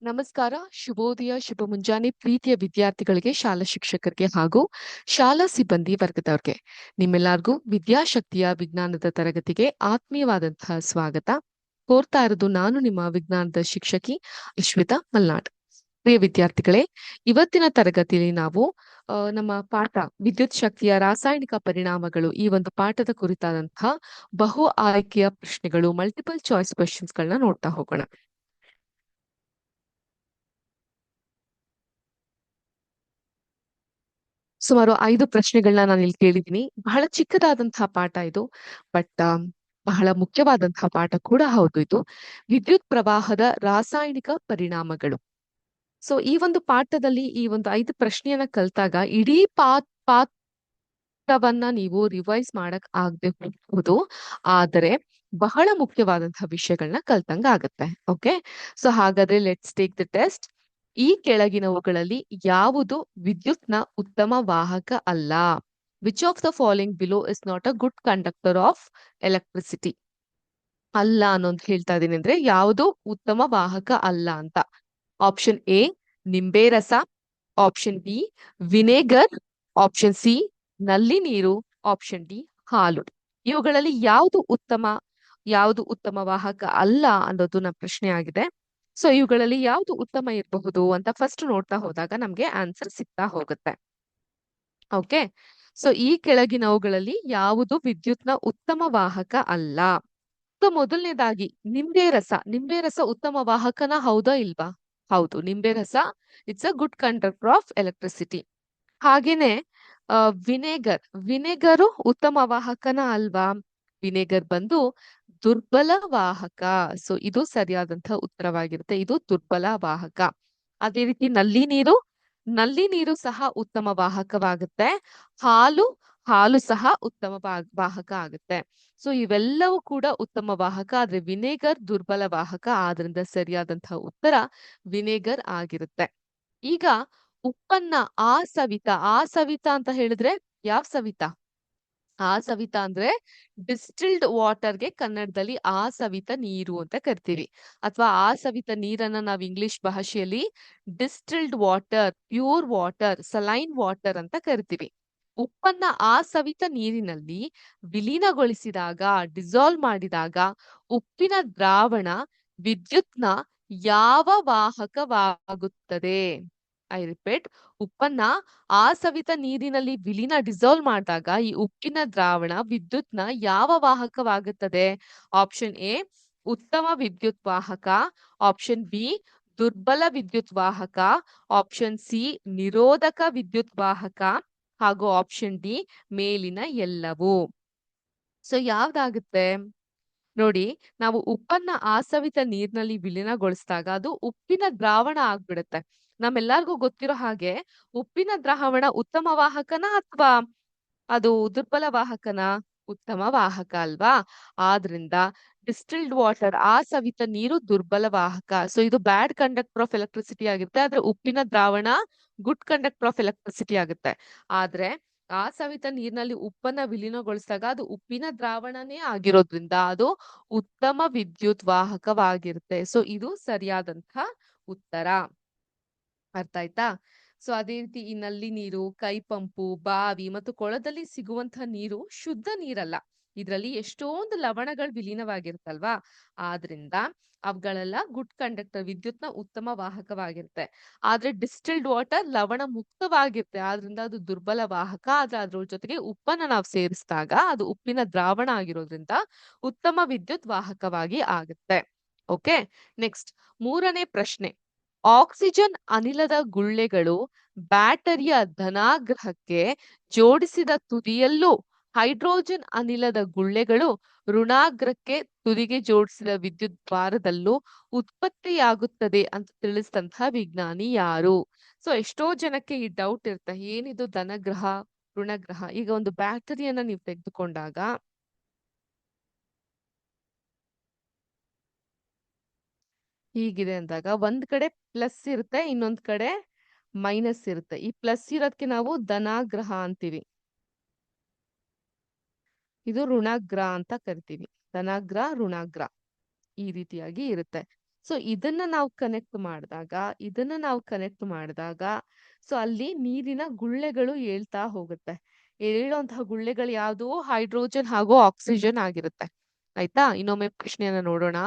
ನಮಸ್ಕಾರ, ಶುಭೋದಯ, ಶುಭ ಮುಂಜಾನೆ ಪ್ರೀತಿಯ ವಿದ್ಯಾರ್ಥಿಗಳಿಗೆ, ಶಾಲಾ ಶಿಕ್ಷಕರಿಗೆ ಹಾಗೂ ಶಾಲಾ ಸಿಬ್ಬಂದಿ ವರ್ಗದವ್ರಿಗೆ ನಿಮ್ಮೆಲ್ಲರಿಗೂ ವಿದ್ಯಾಶಕ್ತಿಯ ವಿಜ್ಞಾನದ ತರಗತಿಗೆ ಆತ್ಮೀಯವಾದಂತಹ ಸ್ವಾಗತ ಕೋರ್ತಾ ಇರೋದು ನಾನು ನಿಮ್ಮ ವಿಜ್ಞಾನದ ಶಿಕ್ಷಕಿ ಅಶ್ವಿತಾ ಮಲ್ನಾಡ್. ಪ್ರಿಯ ವಿದ್ಯಾರ್ಥಿಗಳೇ, ಇವತ್ತಿನ ತರಗತಿಯಲ್ಲಿ ನಾವು ನಮ್ಮ ಪಾಠ ವಿದ್ಯುತ್ ಶಕ್ತಿಯ ರಾಸಾಯನಿಕ ಪರಿಣಾಮಗಳು ಈ ಒಂದು ಪಾಠದ ಕುರಿತಾದಂತಹ ಬಹು ಆಯ್ಕೆಯ ಪ್ರಶ್ನೆಗಳು ಮಲ್ಟಿಪಲ್ ಚಾಯ್ಸ್ ಕ್ವೆಶನ್ಸ್ ಗಳನ್ನ ನೋಡ್ತಾ ಹೋಗೋಣ. ಸುಮಾರು 5 ಪ್ರಶ್ನೆಗಳನ್ನ ನಾನು ಇಲ್ಲಿ ಕೇಳಿದ್ದೀನಿ. ಬಹಳ ಚಿಕ್ಕದಾದಂತಹ ಪಾಠ ಇದು, ಬಟ್ ಬಹಳ ಮುಖ್ಯವಾದಂತಹ ಪಾಠ ಕೂಡ ಹೌದು ಇದು. ವಿದ್ಯುತ್ ಪ್ರವಾಹದ ರಾಸಾಯನಿಕ ಪರಿಣಾಮಗಳು. ಸೊ ಈ ಒಂದು ಪಾಠದಲ್ಲಿ ಈ ಒಂದು 5 ಪ್ರಶ್ನೆಯನ್ನ ಕಲ್ತಾಗ ಇಡೀ ಪಾಠವನ್ನ ನೀವು ರಿವೈಸ್ ಮಾಡಕ್ ಆಗದೆ ಹೋಗ್ಬಹುದು, ಆದರೆ ಬಹಳ ಮುಖ್ಯವಾದಂತಹ ವಿಷಯಗಳನ್ನ ಕಲ್ತಂಗ ಆಗತ್ತೆ. ಓಕೆ, ಸೊ ಹಾಗಾದ್ರೆ ಲೆಟ್ಸ್ ಟೇಕ್ ದ ಟೆಸ್ಟ್. ಈ ಕೆಳಗಿನವುಗಳಲ್ಲಿ ಯಾವುದು ವಿದ್ಯುತ್ನ ಉತ್ತಮ ವಾಹಕ ಅಲ್ಲ? Which of the following below is not a good conductor of electricity? ಅಲ್ಲ ಅನ್ನೋದು ಹೇಳ್ತಾ ಇದೀನಿ ಅಂದ್ರೆ ಯಾವುದು ಉತ್ತಮ ವಾಹಕ ಅಲ್ಲ ಅಂತ. ಆಪ್ಷನ್ ಎ ನಿಂಬೆ ರಸ, option B vinegar, option C ನಲ್ಲಿ ನೀರು, ಆಪ್ಷನ್ ಡಿ ಹಾಲು. ಇವುಗಳಲ್ಲಿ ಯಾವುದು ಉತ್ತಮ ವಾಹಕ ಅಲ್ಲ ಅನ್ನೋದು ನಮ್ಮ ಪ್ರಶ್ನೆ ಆಗಿದೆ. ಸೊ ಇವುಗಳಲ್ಲಿ ಯಾವುದು ಉತ್ತಮ ಇರಬಹುದು ಅಂತ ಫಸ್ಟ್ ನೋಡ್ತಾ ಹೋದಾಗ ನಮ್ಗೆ ಆನ್ಸರ್ ಸಿಗ್ತಾ ಹೋಗುತ್ತೆ. ಓಕೆ, ಸೊ ಈ ಕೆಳಗಿನವುಗಳಲ್ಲಿ ಯಾವುದು ವಿದ್ಯುತ್ನ ಉತ್ತಮ ವಾಹಕ ಅಲ್ಲ? ಸೊ ಮೊದಲನೇದಾಗಿ ನಿಂಬೆ ರಸ ಉತ್ತಮ ವಾಹಕನ ಹೌದಾ ಇಲ್ವಾ? ಹೌದು, ನಿಂಬೆ ರಸ it's a good conductor of electricity. ಹಾಗೇನೆ ವಿನೆಗರು ಉತ್ತಮ ವಾಹಕನ ಅಲ್ವಾ? ವಿನೆಗರ್ ಬಂದು ದುರ್ಬಲ ವಾಹಕ. ಸೊ ಇದು ಸರಿಯಾದಂತಹ ಉತ್ತರವಾಗಿರುತ್ತೆ, ಇದು ದುರ್ಬಲ ವಾಹಕ. ಅದೇ ರೀತಿ ನಲ್ಲಿ ನೀರು ಸಹ ಉತ್ತಮ ವಾಹಕವಾಗುತ್ತೆ. ಹಾಲು ಸಹ ಉತ್ತಮ ವಾಹಕ ಆಗುತ್ತೆ. ಸೊ ಇವೆಲ್ಲವೂ ಕೂಡ ಉತ್ತಮ ವಾಹಕ, ಆದ್ರೆ ವಿನೆಗರ್ ದುರ್ಬಲ ವಾಹಕ. ಆದ್ರಿಂದ ಸರಿಯಾದಂತಹ ಉತ್ತರ ವಿನೆಗರ್ ಆಗಿರುತ್ತೆ. ಈಗ ಉಪ್ಪನ್ನ ಆ ಸವಿತ ಅಂತ ಹೇಳಿದ್ರೆ ಯಾವ ಸವಿತ? ಆ ಸವಿತ ಅಂದ್ರೆ ಡಿಸ್ಟಿಲ್ಡ್ ವಾಟರ್ಗೆ ಕನ್ನಡದಲ್ಲಿ ಆ ಸವಿತ ನೀರು ಅಂತ ಕರಿತೀವಿ. ಅಥವಾ ಆ ಸವಿತ ನೀರನ್ನ ನಾವು ಇಂಗ್ಲಿಷ್ ಭಾಷೆಯಲ್ಲಿ distilled water, pure water, saline water ಅಂತ ಕರಿತೀವಿ. ಉಪ್ಪನ್ನ ಆ ಸವಿತ ನೀರಿನಲ್ಲಿ ವಿಲೀನಗೊಳಿಸಿದಾಗ, ಡಿಸಾಲ್ವ್ ಮಾಡಿದಾಗ ಉಪ್ಪಿನ ದ್ರಾವಣ ವಿದ್ಯುತ್ನ ಯಾವ ವಾಹಕವಾಗುತ್ತದೆ? ಐ ರಿಪೀಟ್, ಉಪ್ಪನ್ನ ಆ ಸವಿತ ನೀರಿನಲ್ಲಿ ಡಿಸಾಲ್ವ್ ಮಾಡಿದಾಗ ಈ ಉಪ್ಪಿನ ದ್ರಾವಣ ವಿದ್ಯುತ್ನ ಯಾವ ವಾಹಕವಾಗುತ್ತದೆ? ಆಪ್ಷನ್ ಎ ಉತ್ತಮ ವಿದ್ಯುತ್ ವಾಹಕ, ಆಪ್ಷನ್ ಬಿ ದುರ್ಬಲ ವಿದ್ಯುತ್ ವಾಹಕ, ಆಪ್ಷನ್ ಸಿ ನಿರೋಧಕ ವಿದ್ಯುತ್ ವಾಹಕ, ಹಾಗೂ ಆಪ್ಷನ್ ಡಿ ಮೇಲಿನ ಎಲ್ಲವೂ. ಸೊ ಯಾವ್ದಾಗುತ್ತೆ ನೋಡಿ? ನಾವು ಉಪ್ಪನ್ನ ಆಸವಿತ ನೀರಿನಲ್ಲಿ ವಿಲೀನಗೊಳಿಸಿದಾಗ ಅದು ಉಪ್ಪಿನ ದ್ರಾವಣ ಆಗ್ಬಿಡುತ್ತೆ. ನಮ್ಮೆಲ್ಲರಿಗೂ ಗೊತ್ತಿರೋ ಹಾಗೆ ಉಪ್ಪಿನ ದ್ರಾವಣ ಉತ್ತಮ ವಾಹಕನ ಅಥವಾ ಅದು ದುರ್ಬಲ ವಾಹಕನ? ಉತ್ತಮ ವಾಹಕ ಅಲ್ವಾ? ಆದ್ರಿಂದ ಡಿಸ್ಟಿಲ್ಡ್ ವಾಟರ್, ಆ ಸವಿತ ನೀರು ದುರ್ಬಲ ವಾಹಕ. ಸೊ ಇದು ಬ್ಯಾಡ್ ಕಂಡಕ್ಟರ್ ಆಫ್ ಎಲೆಕ್ಟ್ರಿಸಿಟಿ ಆಗುತ್ತೆ, ಆದ್ರೆ ಉಪ್ಪಿನ ದ್ರಾವಣ ಗುಡ್ ಕಂಡಕ್ಟರ್ ಆಫ್ ಎಲೆಕ್ಟ್ರಿಸಿಟಿ ಆಗುತ್ತೆ. ಆದ್ರೆ ಆ ಸವಿತ ನೀರಿನಲ್ಲಿ ಉಪ್ಪನ್ನ ವಿಲೀನಗೊಳಿಸಿದಾಗ ಅದು ಉಪ್ಪಿನ ದ್ರಾವಣನೇ ಆಗಿರೋದ್ರಿಂದ ಅದು ಉತ್ತಮ ವಿದ್ಯುತ್ ವಾಹಕವಾಗಿರುತ್ತೆ. ಸೊ ಇದು ಸರಿಯಾದಂತ ಉತ್ತರ. ಅರ್ಥ ಆಯ್ತಾ? ಸೊ ಅದೇ ರೀತಿ ಈ ನಲ್ಲಿ ನೀರು, ಕೈ ಪಂಪು, ಬಾವಿ ಮತ್ತು ಕೊಳದಲ್ಲಿ ಸಿಗುವಂತಹ ನೀರು ಶುದ್ಧ ನೀರಲ್ಲ. ಇದ್ರಲ್ಲಿ ಎಷ್ಟೊಂದು ಲವಣಗಳು ವಿಲೀನವಾಗಿರುತ್ತಲ್ವಾ, ಆದ್ರಿಂದ ಅವುಗಳೆಲ್ಲ ಗುಡ್ ಕಂಡಕ್ಟರ್, ವಿದ್ಯುತ್ನ ಉತ್ತಮ ವಾಹಕವಾಗಿರುತ್ತೆ. ಆದ್ರೆ ಡಿಸ್ಟಿಲ್ಡ್ ವಾಟರ್ ಲವಣ ಮುಕ್ತವಾಗಿರುತ್ತೆ, ಆದ್ರಿಂದ ಅದು ದುರ್ಬಲ ವಾಹಕ. ಆದ್ರೆ ಅದ್ರ ಜೊತೆಗೆ ಉಪ್ಪನ್ನ ನಾವು ಸೇರಿಸಿದಾಗ ಅದು ಉಪ್ಪಿನ ದ್ರಾವಣ ಆಗಿರೋದ್ರಿಂದ ಉತ್ತಮ ವಿದ್ಯುತ್ ವಾಹಕವಾಗಿ ಆಗುತ್ತೆ. ಓಕೆ, ನೆಕ್ಸ್ಟ್ ಮೂರನೇ ಪ್ರಶ್ನೆ. ಆಕ್ಸಿಜನ್ ಅನಿಲದ ಗುಳ್ಳೆಗಳು ಬ್ಯಾಟರಿಯ ಧನಾಗ್ರಹಕ್ಕೆ ಜೋಡಿಸಿದ ತುದಿಯಲ್ಲೂ ಹೈಡ್ರೋಜನ್ ಅನಿಲದ ಗುಳ್ಳೆಗಳು ಋಣಾಗ್ರಕ್ಕೆ ತುದಿಗೆ ಜೋಡಿಸಿದ ವಿದ್ಯುತ್ ಭಾರದಲ್ಲೂ ಉತ್ಪತ್ತಿಯಾಗುತ್ತದೆ ಅಂತ ತಿಳಿಸಿದಂತಹ ವಿಜ್ಞಾನಿ ಯಾರು? ಸೊ ಎಷ್ಟೋ ಜನಕ್ಕೆ ಈ ಡೌಟ್ ಇರುತ್ತೆ, ಏನಿದು ಧನಗ್ರಹ ಋಣಗ್ರಹ? ಈಗ ಒಂದು ಬ್ಯಾಟರಿಯನ್ನ ನೀವು ತೆಗೆದುಕೊಂಡಾಗ ಹೀಗಿದೆ ಅಂದಾಗ ಒಂದ್ ಕಡೆ ಪ್ಲಸ್ ಇರುತ್ತೆ, ಇನ್ನೊಂದ್ ಕಡೆ ಮೈನಸ್ ಇರುತ್ತೆ. ಈ ಪ್ಲಸ್ ಇರೋದಕ್ಕೆ ನಾವು ಧನಾಗ್ರಹ ಅಂತೀವಿ, ಇದು ಋಣಾಗ್ರ ಅಂತ ಕರಿತೀವಿ. ಧನಾಗ್ರ ಋಣಾಗ್ರ ಈ ರೀತಿಯಾಗಿ ಇರುತ್ತೆ. ಸೊ ಇದನ್ನ ನಾವು ಕನೆಕ್ಟ್ ಮಾಡಿದಾಗ ಸೊ ಅಲ್ಲಿ ನೀರಿನ ಗುಳ್ಳೆಗಳು ಏಳ್ತಾ ಹೋಗುತ್ತೆ. ಏಳುವಂತಹ ಗುಳ್ಳೆಗಳು ಯಾವುದು? ಹೈಡ್ರೋಜನ್ ಹಾಗೂ ಆಕ್ಸಿಜನ್ ಆಗಿರುತ್ತೆ. ಆಯ್ತಾ? ಇನ್ನೊಮ್ಮೆ ಪ್ರಶ್ನೆಯನ್ನ ನೋಡೋಣ.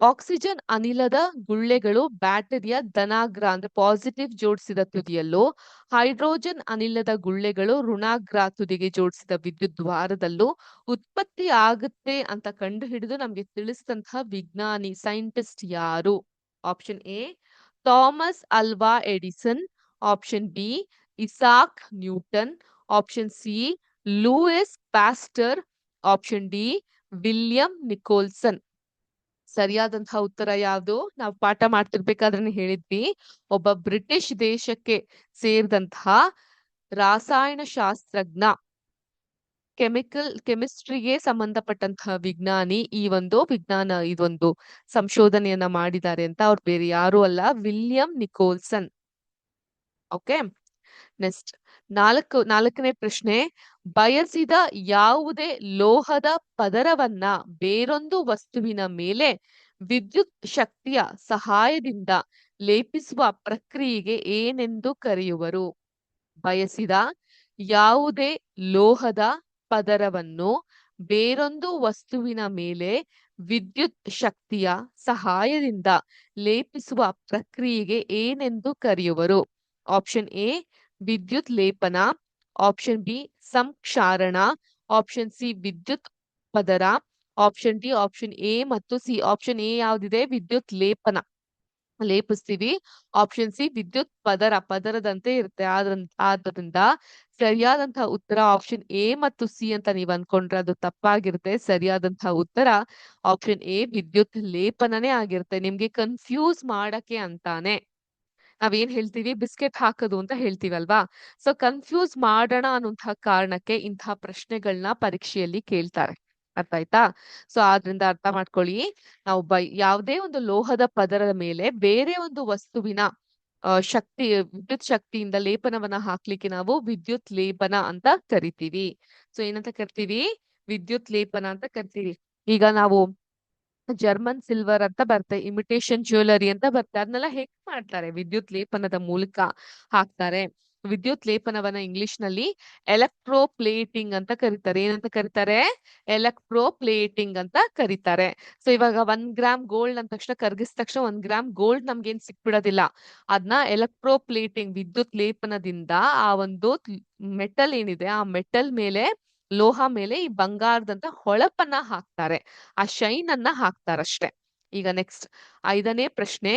ಆಕ್ಸಿಜನ್ ಅನಿಲದ ಗುಳ್ಳೆಗಳು ಬ್ಯಾಟರಿಯ ಧನಾಗ್ರ ಅಂದ್ರೆ ಪಾಸಿಟಿವ್ ಜೋಡಿಸಿದ ತುದಿಯಲ್ಲೂ, ಹೈಡ್ರೋಜನ್ ಅನಿಲದ ಗುಳ್ಳೆಗಳು ಋಣಾಗ್ರ ತುದಿಗೆ ಜೋಡಿಸಿದ ವಿದ್ಯುತ್ ದ್ವಾರದಲ್ಲೂ ಉತ್ಪತ್ತಿ ಆಗುತ್ತೆ ಅಂತ ಕಂಡು ಹಿಡಿದು ನಮ್ಗೆ ತಿಳಿಸಿದಂತಹ ವಿಜ್ಞಾನಿ ಸೈಂಟಿಸ್ಟ್ ಯಾರು? Option A Thomas Alva Edison, option B Isaac Newton, option C Louis Pasteur, option D William Nicholson. ಸರಿಯಾದಂತಹ ಉತ್ತರ ಯಾವುದು? ನಾವು ಪಾಠ ಮಾಡ್ತಿರ್ಬೇಕಾದ್ರೆ ಹೇಳಿದ್ವಿ, ಒಬ್ಬ ಬ್ರಿಟಿಷ್ ದೇಶಕ್ಕೆ ಸೇರಿದಂತಹ ರಾಸಾಯನಶಾಸ್ತ್ರಜ್ಞ, ಕೆಮಿಸ್ಟ್ರಿಗೆ ಸಂಬಂಧಪಟ್ಟಂತಹ ವಿಜ್ಞಾನಿ ಇದೊಂದು ಸಂಶೋಧನೆಯನ್ನ ಮಾಡಿದ್ದಾರೆ ಅಂತ. ಅವ್ರು ಬೇರೆ ಯಾರು ಅಲ್ಲ, ವಿಲಿಯಂ ನಿಕೋಲ್ಸನ್. ಓಕೆ, ನೆಕ್ಸ್ಟ್ ನಾಲ್ಕನೇ ಪ್ರಶ್ನೆ. ಬಯಸಿದ ಯಾವುದೇ ಲೋಹದ ಪದರವನ್ನ ಬೇರೊಂದು ವಸ್ತುವಿನ ಮೇಲೆ ವಿದ್ಯುತ್ ಶಕ್ತಿಯ ಸಹಾಯದಿಂದ ಲೇಪಿಸುವ ಪ್ರಕ್ರಿಯೆಗೆ ಏನೆಂದು ಕರೆಯುವರು? ಬಯಸಿದ ಯಾವುದೇ ಲೋಹದ ಪದರವನ್ನು ಬೇರೊಂದು ವಸ್ತುವಿನ ಮೇಲೆ ವಿದ್ಯುತ್ ಶಕ್ತಿಯ ಸಹಾಯದಿಂದ ಲೇಪಿಸುವ ಪ್ರಕ್ರಿಯೆಗೆ ಏನೆಂದು ಕರೆಯುವರು? ಆಪ್ಷನ್ ಎ ವಿದ್ಯುತ್ ಲೇಪನ, ಆಪ್ಷನ್ ಬಿ ಸಂಕ್ಷಾರಣ, ಆಪ್ಷನ್ ಸಿ ವಿದ್ಯುತ್ ಪದರ, ಆಪ್ಷನ್ ಡಿ ಆಪ್ಷನ್ ಎ ಮತ್ತು ಸಿ. ಆಪ್ಷನ್ ಎ ಯಾವ್ದಿದೆ? ವಿದ್ಯುತ್ ಲೇಪನ, ಲೇಪಿಸ್ತೀವಿ. ಆಪ್ಷನ್ ಸಿ ವಿದ್ಯುತ್ ಪದರದಂತೆ ಇರುತ್ತೆ. ಆದ್ರಿಂದ ಸರಿಯಾದಂತಹ ಉತ್ತರ ಆಪ್ಷನ್ ಎ ಮತ್ತು ಸಿ ಅಂತ ನೀವ್ ಅನ್ಕೊಂಡ್ರೆ ಅದು ತಪ್ಪಾಗಿರುತ್ತೆ. ಸರಿಯಾದಂತಹ ಉತ್ತರ ಆಪ್ಷನ್ ಎ ವಿದ್ಯುತ್ ಲೇಪನನೇ ಆಗಿರುತ್ತೆ. ನಿಮ್ಗೆ ಕನ್ಫ್ಯೂಸ್ ಮಾಡಕ್ಕೆ ಅಂತಾನೆ ನಾವೇನ್ ಹೇಳ್ತೀವಿ, ಬಿಸ್ಕೆಟ್ ಹಾಕೋದು ಅಂತ ಹೇಳ್ತೀವಲ್ವಾ. ಸೊ ಕನ್ಫ್ಯೂಸ್ ಮಾಡೋಣ ಅನ್ನುವಂತಹ ಕಾರಣಕ್ಕೆ ಇಂತಹ ಪ್ರಶ್ನೆಗಳನ್ನ ಪರೀಕ್ಷೆಯಲ್ಲಿ ಕೇಳ್ತಾರೆ. ಅರ್ಥ ಆಯ್ತಾ? ಸೊ ಆದ್ರಿಂದ ಅರ್ಥ ಮಾಡ್ಕೊಳ್ಳಿ, ನಾವು ಯಾವುದೇ ಒಂದು ಲೋಹದ ಪದರದ ಮೇಲೆ ಬೇರೆ ಒಂದು ವಸ್ತುವಿನ ವಿದ್ಯುತ್ ಶಕ್ತಿಯಿಂದ ಲೇಪನವನ್ನ ಹಾಕ್ಲಿಕ್ಕೆ ನಾವು ವಿದ್ಯುತ್ ಲೇಪನ ಅಂತ ಕರಿತೀವಿ. ಸೊ ಏನಂತ ಕರಿತೀವಿ? ವಿದ್ಯುತ್ ಲೇಪನ ಅಂತ ಕರಿತೀವಿ. ಈಗ ನಾವು ಜರ್ಮನ್ ಸಿಲ್ವರ್ ಅಂತ ಬರುತ್ತೆ, ಇಮಿಟೇಷನ್ ಜ್ಯುವೆಲರಿ ಅಂತ ಬರುತ್ತೆ. ಅದನ್ನೆಲ್ಲ ಹೇಗ್ ಮಾಡ್ತಾರೆ? ವಿದ್ಯುತ್ ಲೇಪನದ ಮೂಲಕ ಹಾಕ್ತಾರೆ. ವಿದ್ಯುತ್ ಲೇಪನವನ್ನ ಇಂಗ್ಲಿಷ್ ನಲ್ಲಿ ಎಲೆಕ್ಟ್ರೋಪ್ಲೇಟಿಂಗ್ ಅಂತ ಕರೀತಾರೆ. ಏನಂತ ಕರೀತಾರೆ? ಎಲೆಕ್ಟ್ರೋಪ್ಲೇಟಿಂಗ್ ಅಂತ ಕರೀತಾರೆ. ಸೊ ಇವಾಗ 1 ಗ್ರಾಮ್ ಗೋಲ್ಡ್ ಅಂದ ತಕ್ಷಣ, ಕರ್ಗಿಸಿದ ತಕ್ಷಣ 1 ಗ್ರಾಮ್ ಗೋಲ್ಡ್ ನಮ್ಗೇನ್ ಸಿಕ್ಬಿಡೋದಿಲ್ಲ. ಅದನ್ನ ಎಲೆಕ್ಟ್ರೋಪ್ಲೇಟಿಂಗ್ ವಿದ್ಯುತ್ ಲೇಪನದಿಂದ ಆ ಒಂದು ಮೆಟಲ್ ಏನಿದೆ ಆ ಮೆಟಲ್ ಮೇಲೆ, ಲೋಹ ಮೇಲೆ ಈ ಬಂಗಾರದಂತ ಹೊಳಪನ್ನ ಹಾಕ್ತಾರೆ, ಆ ಶೈನ್ ಅನ್ನ ಹಾಕ್ತಾರಷ್ಟೆ. ಈಗ ನೆಕ್ಸ್ಟ್ 5ನೇ ಪ್ರಶ್ನೆ.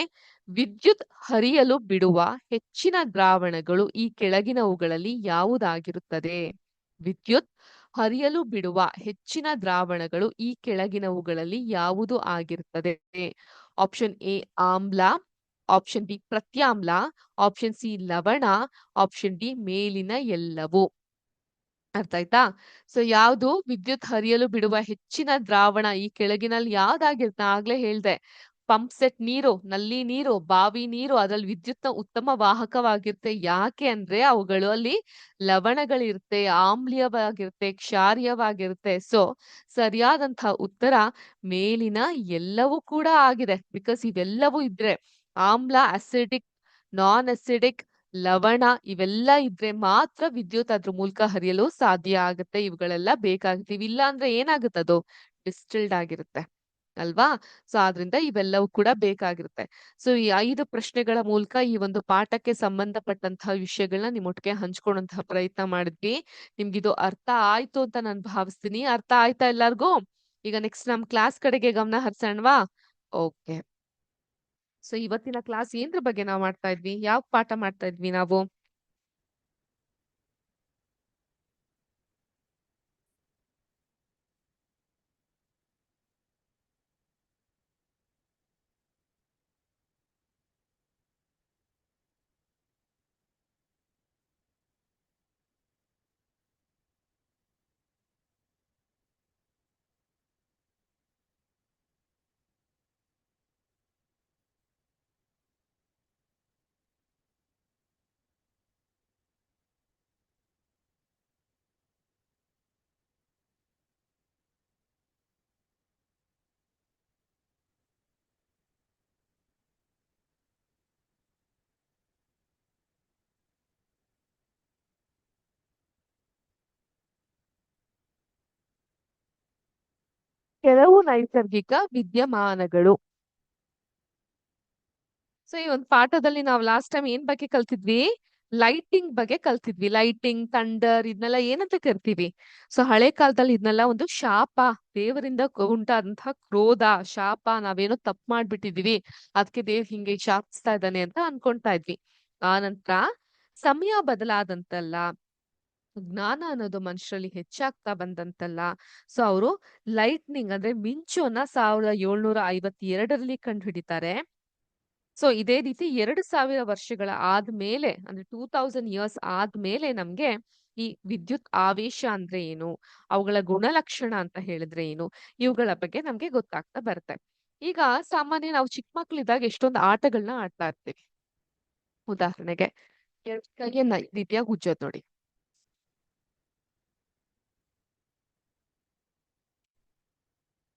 ವಿದ್ಯುತ್ ಹರಿಯಲು ಬಿಡುವ ಹೆಚ್ಚಿನ ದ್ರಾವಣಗಳು ಈ ಕೆಳಗಿನವುಗಳಲ್ಲಿ ಯಾವುದಾಗಿರುತ್ತದೆ? ವಿದ್ಯುತ್ ಹರಿಯಲು ಬಿಡುವ ಹೆಚ್ಚಿನ ದ್ರಾವಣಗಳು ಈ ಕೆಳಗಿನವುಗಳಲ್ಲಿ ಯಾವುದು ಆಗಿರುತ್ತದೆ? ಆಪ್ಷನ್ ಎ ಆಮ್ಲ, ಆಪ್ಷನ್ ಬಿ ಪ್ರತ್ಯಾಮ್ಲ, ಆಪ್ಷನ್ ಸಿ ಲವಣ, ಆಪ್ಷನ್ ಡಿ ಮೇಲಿನ ಎಲ್ಲವೂ. ಅರ್ಥ ಆಯ್ತಾ? ಸೊ ಯಾವ್ದು ವಿದ್ಯುತ್ ಹರಿಯಲು ಬಿಡುವ ಹೆಚ್ಚಿನ ದ್ರಾವಣ ಈ ಕೆಳಗಿನಲ್ಲಿ ಯಾವ್ದಾಗಿರುತ್ತೆ? ಆಗ್ಲೇ ಹೇಳ್ದೆ, ಪಂಪ್ ಸೆಟ್ ನೀರು, ನಲ್ಲಿ ನೀರು, ಬಾವಿ ನೀರು, ಅದ್ರಲ್ಲಿ ವಿದ್ಯುತ್ನ ಉತ್ತಮ ವಾಹಕವಾಗಿರುತ್ತೆ. ಯಾಕೆ ಅಂದ್ರೆ ಅವುಗಳು ಅಲ್ಲಿ ಲವಣಗಳಿರುತ್ತೆ, ಆಮ್ಲೀಯವಾಗಿರುತ್ತೆ, ಕ್ಷಾರೀಯವಾಗಿರುತ್ತೆ. ಸೊ ಸರಿಯಾದಂತಹ ಉತ್ತರ ಮೇಲಿನ ಎಲ್ಲವೂ ಕೂಡ ಆಗಿದೆ. ಬಿಕಾಸ್ ಇವೆಲ್ಲವೂ ಇದ್ರೆ, ಆಮ್ಲ ಅಸಿಡಿಕ್, ನಾನ್ ಅಸಿಡಿಕ್, ಲವಣ ಇವೆಲ್ಲ ಇದ್ರೆ ಮಾತ್ರ ವಿದ್ಯುತ್ ಅದ್ರ ಮೂಲಕ ಹರಿಯಲು ಸಾಧ್ಯ ಆಗುತ್ತೆ. ಇವುಗಳೆಲ್ಲ ಬೇಕಾಗುತ್ತೆ. ಇವಿಲ್ಲ ಅಂದ್ರೆ ಏನಾಗುತ್ತೆ? ಅದು ಡಿಸ್ಟಿಲ್ಡ್ ಆಗಿರುತ್ತೆ ಅಲ್ವಾ? ಸೊ ಆದ್ರಿಂದ ಇವೆಲ್ಲವೂ ಕೂಡ ಬೇಕಾಗಿರುತ್ತೆ. ಸೊ ಈ 5 ಪ್ರಶ್ನೆಗಳ ಮೂಲಕ ಈ ಒಂದು ಪಾಠಕ್ಕೆ ಸಂಬಂಧಪಟ್ಟಂತಹ ವಿಷಯಗಳನ್ನ ನಿಮ್ಮೊಟ್ಟಿಗೆ ಹಂಚ್ಕೊಳ್ಳುವಂತಹ ಪ್ರಯತ್ನ ಮಾಡಿದ್ವಿ. ನಿಮ್ಗಿದು ಅರ್ಥ ಆಯ್ತು ಅಂತ ನಾನು ಭಾವಿಸ್ತೀನಿ. ಅರ್ಥ ಆಯ್ತಾ ಎಲ್ಲಾರ್ಗೂ? ಈಗ ನೆಕ್ಸ್ಟ್ ನಮ್ ಕ್ಲಾಸ್ ಕಡೆಗೆ ಗಮನ ಹರಿಸೋಣವಾ? ಓಕೆ. ಸೊ ಇವತ್ತಿನ ಕ್ಲಾಸ್ ಏನ್ರ ಬಗ್ಗೆ ನಾವು ಮಾಡ್ತಾ ಇದ್ವಿ? ಯಾವ ಪಾಠ ಮಾಡ್ತಾ ಇದ್ವಿ ನಾವು? ಕೆಲವು ನೈಸರ್ಗಿಕ ವಿದ್ಯಮಾನಗಳು. ಸೊ ಈ ಒಂದು ಪಾಠದಲ್ಲಿ ನಾವು ಲಾಸ್ಟ್ ಟೈಮ್ ಏನ್ ಬಗ್ಗೆ ಕಲ್ತಿದ್ವಿ? ಲೈಟಿಂಗ್ ಬಗ್ಗೆ ಕಲ್ತಿದ್ವಿ. ಲೈಟಿಂಗ್, ಥಂಡರ್ ಇದನ್ನೆಲ್ಲ ಏನಂತ ಕರಿತೀವಿ? ಸೊ ಹಳೆ ಕಾಲದಲ್ಲಿ ಇದನ್ನೆಲ್ಲ ಒಂದು ಶಾಪ, ದೇವರಿಂದ ಉಂಟಾದಂತಹ ಕ್ರೋಧ, ಶಾಪ, ನಾವೇನೋ ತಪ್ಪು ಮಾಡ್ಬಿಟ್ಟಿದೀವಿ, ಅದಕ್ಕೆ ದೇವ್ರು ಹಿಂಗೆ ಶಾಪಿಸ್ತಾ ಇದ್ದಾನೆ ಅಂತ ಅನ್ಕೊಂತಾ ಇದ್ವಿ. ಆ ನಂತರ ಸಮಯ ಬದಲಾದಂತಲ್ಲ, ಜ್ಞಾನ ಅನ್ನೋದು ಮನುಷ್ಯರಲ್ಲಿ ಹೆಚ್ಚಾಗ್ತಾ ಬಂದಂತಲ್ಲ, ಸೊ ಅವರು ಲೈಟ್ನಿಂಗ್ ಅಂದ್ರೆ ಮಿಂಚುನ್ನ 1752ರಲ್ಲಿ ಕಂಡು ಹಿಡಿತಾರೆ. ಸೊ ಇದೇ ರೀತಿ 2000 ವರ್ಷಗಳ ಆದ್ಮೇಲೆ, ಅಂದ್ರೆ 2000 ಇಯರ್ಸ್ ಆದ್ಮೇಲೆ ನಮ್ಗೆ ಈ ವಿದ್ಯುತ್ ಆವೇಶ ಅಂದ್ರೆ ಏನು, ಅವುಗಳ ಗುಣಲಕ್ಷಣ ಅಂತ ಹೇಳಿದ್ರೆ ಏನು, ಇವುಗಳ ಬಗ್ಗೆ ನಮ್ಗೆ ಗೊತ್ತಾಗ್ತಾ ಬರುತ್ತೆ. ಈಗ ಸಾಮಾನ್ಯ ನಾವು ಚಿಕ್ಕ ಮಕ್ಳಿದ್ದಾಗ ಎಷ್ಟೊಂದು ಆಟಗಳನ್ನ ಆಡ್ತಾ ಇರ್ತೀವಿ. ಉದಾಹರಣೆಗೆ ಎರಡ್ ಕೈಗೆ ಈ ರೀತಿಯಾಗಿ ಉಜ್ಜೋದ್ ನೋಡಿ.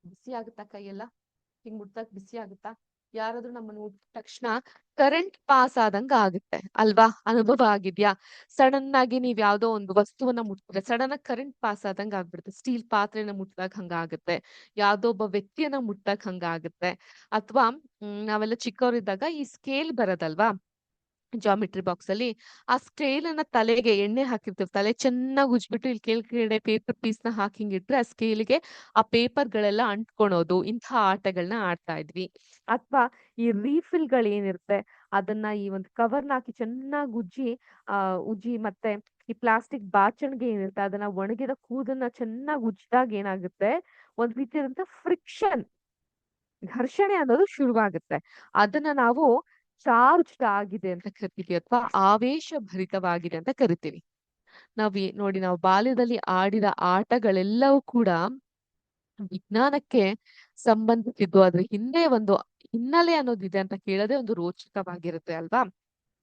ಬಿಸಿ ಆಗುತ್ತಾ ಕೈಯೆಲ್ಲ? ಹಿಂಗ್ ಮುಟ್ದಾಗ ಬಿಸಿ ಆಗುತ್ತಾ? ಯಾರಾದ್ರೂ ನಮ್ಮನ್ನು ಮುಟ್ಟಿದ ತಕ್ಷಣ ಕರೆಂಟ್ ಪಾಸ್ ಆದಂಗ ಆಗುತ್ತೆ ಅಲ್ವಾ? ಅನುಭವ ಆಗಿದ್ಯಾ? ಸಡನ್ ಆಗಿ ನೀವ್ ಯಾವ್ದೋ ಒಂದು ವಸ್ತುವನ್ನ ಮುಟ್ಟಿದ್ರೆ ಸಡನ್ ಆಗಿ ಕರೆಂಟ್ ಪಾಸ್ ಆದಂಗ ಆಗ್ಬಿಡುತ್ತೆ. ಸ್ಟೀಲ್ ಪಾತ್ರೆನ ಮುಟ್ಟಿದಾಗ ಹಂಗ ಆಗುತ್ತೆ, ಯಾವ್ದೋ ಒಬ್ಬ ವ್ಯಕ್ತಿಯನ್ನ ಮುಟ್ಟಿದಾಗ ಹಂಗ ಆಗುತ್ತೆ. ಅಥವಾ ನಾವೆಲ್ಲ ಚಿಕ್ಕವರಿದ್ದಾಗ ಈ ಸ್ಕೇಲ್ ಬರೋದಲ್ವಾ ಜಾಮಿಟ್ರಿ ಬಾಕ್ಸ್ ಅಲ್ಲಿ, ಆ ಸ್ಕೇಲ್ ಅನ್ನ ತಲೆಗೆ ಎಣ್ಣೆ ಹಾಕಿರ್ತೀವಿ, ತಲೆ ಚೆನ್ನಾಗಿ ಉಜ್ಬಿಟ್ಟು ಇಲ್ಲಿ ಕೆಳಗಡೆ ಪೇಪರ್ ಪೀಸ್ ನ ಹಾಕಿ ಹಿಂಗಿಟ್ರೆ ಆ ಸ್ಕೇಲ್ಗೆ ಆ ಪೇಪರ್ ಗಳೆಲ್ಲ ಅಂಟ್ಕೊಳೋದು, ಇಂಥ ಆಟಗಳನ್ನ ಆಡ್ತಾ ಇದ್ವಿ. ಅಥವಾ ಈ ರೀಫಿಲ್ ಗಳು ಏನಿರುತ್ತೆ ಅದನ್ನ ಈ ಒಂದು ಕವರ್ನ ಹಾಕಿ ಚೆನ್ನಾಗಿ ಉಜ್ಜಿ ಮತ್ತೆ ಈ ಪ್ಲಾಸ್ಟಿಕ್ ಬಾಚಣಿಗೆ ಏನಿರುತ್ತೆ ಅದನ್ನ ಒಣಗಿದ ಕೂದನ್ನ ಚೆನ್ನಾಗಿ ಉಜ್ಜಿದಾಗ ಏನಾಗುತ್ತೆ, ಒಂದ್ ರೀತಿಯಾದಂತ ಫ್ರಿಕ್ಷನ್, ಘರ್ಷಣೆ ಅನ್ನೋದು ಶುರುವಾಗುತ್ತೆ. ಅದನ್ನ ನಾವು ಚಾರ್ಜ್ಡ್ ಆಗಿದೆ ಅಂತ ಕರಿತೀವಿ, ಅಥವಾ ಆವೇಶ ಭರಿತವಾಗಿದೆ ಅಂತ ಕರಿತೀವಿ. ನೋಡಿ, ನಾವು ಬಾಲ್ಯದಲ್ಲಿ ಆಡಿದ ಆಟಗಳೆಲ್ಲವೂ ಕೂಡ ವಿಜ್ಞಾನಕ್ಕೆ ಸಂಬಂಧಿಸಿದ್ದು. ಅದ್ರ ಹಿಂದೆ ಒಂದು ಹಿನ್ನೆಲೆ ಅನ್ನೋದಿದೆ ಅಂತ ಕೇಳೋದೇ ಒಂದು ರೋಚಕವಾಗಿರುತ್ತೆ ಅಲ್ವಾ?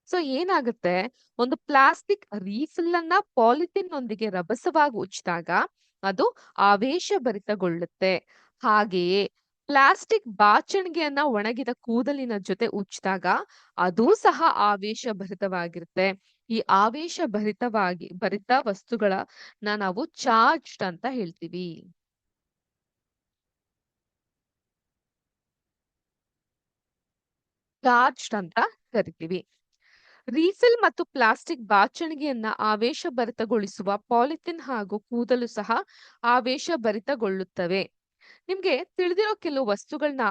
ಸೊ ಏನಾಗುತ್ತೆ, ಒಂದು ಪ್ಲಾಸ್ಟಿಕ್ ರೀಫಿಲ್ ಅನ್ನ ಪಾಲಿಥಿನ್ ನೊಂದಿಗೆ ರಭಸವಾಗಿ ಉಜ್ಜಿದಾಗ ಅದು ಆವೇಶ ಭರಿತಗೊಳ್ಳುತ್ತೆ. ಹಾಗೆಯೇ ಪ್ಲಾಸ್ಟಿಕ್ ಬಾಚಣಿಗೆಯನ್ನ ಒಣಗಿದ ಕೂದಲಿನ ಜೊತೆ ಉಜ್ಜಿದಾಗ ಅದೂ ಸಹ ಆವೇಶ ಭರಿತವಾಗಿರುತ್ತೆ. ಈ ಆವೇಶ ಭರಿತ ವಸ್ತುಗಳನ್ನ ನಾವು ಚಾರ್ಜ್ಡ್ ಅಂತ ಹೇಳ್ತೀವಿ. ಚಾರ್ಜ್ಡ್ ಅಂತ ಕರಿತೀವಿ. ರೀಫಿಲ್ ಮತ್ತು ಪ್ಲಾಸ್ಟಿಕ್ ಬಾಚಣಿಗೆಯನ್ನ ಆವೇಶಭರಿತಗೊಳಿಸುವ ಪಾಲಿಥಿನ್ ಹಾಗೂ ಕೂದಲು ಸಹ ಆವೇಶಭರಿತಗೊಳ್ಳುತ್ತವೆ. ನಿಮ್ಗೆ ತಿಳಿದಿರೋ ಕೆಲವು ವಸ್ತುಗಳನ್ನ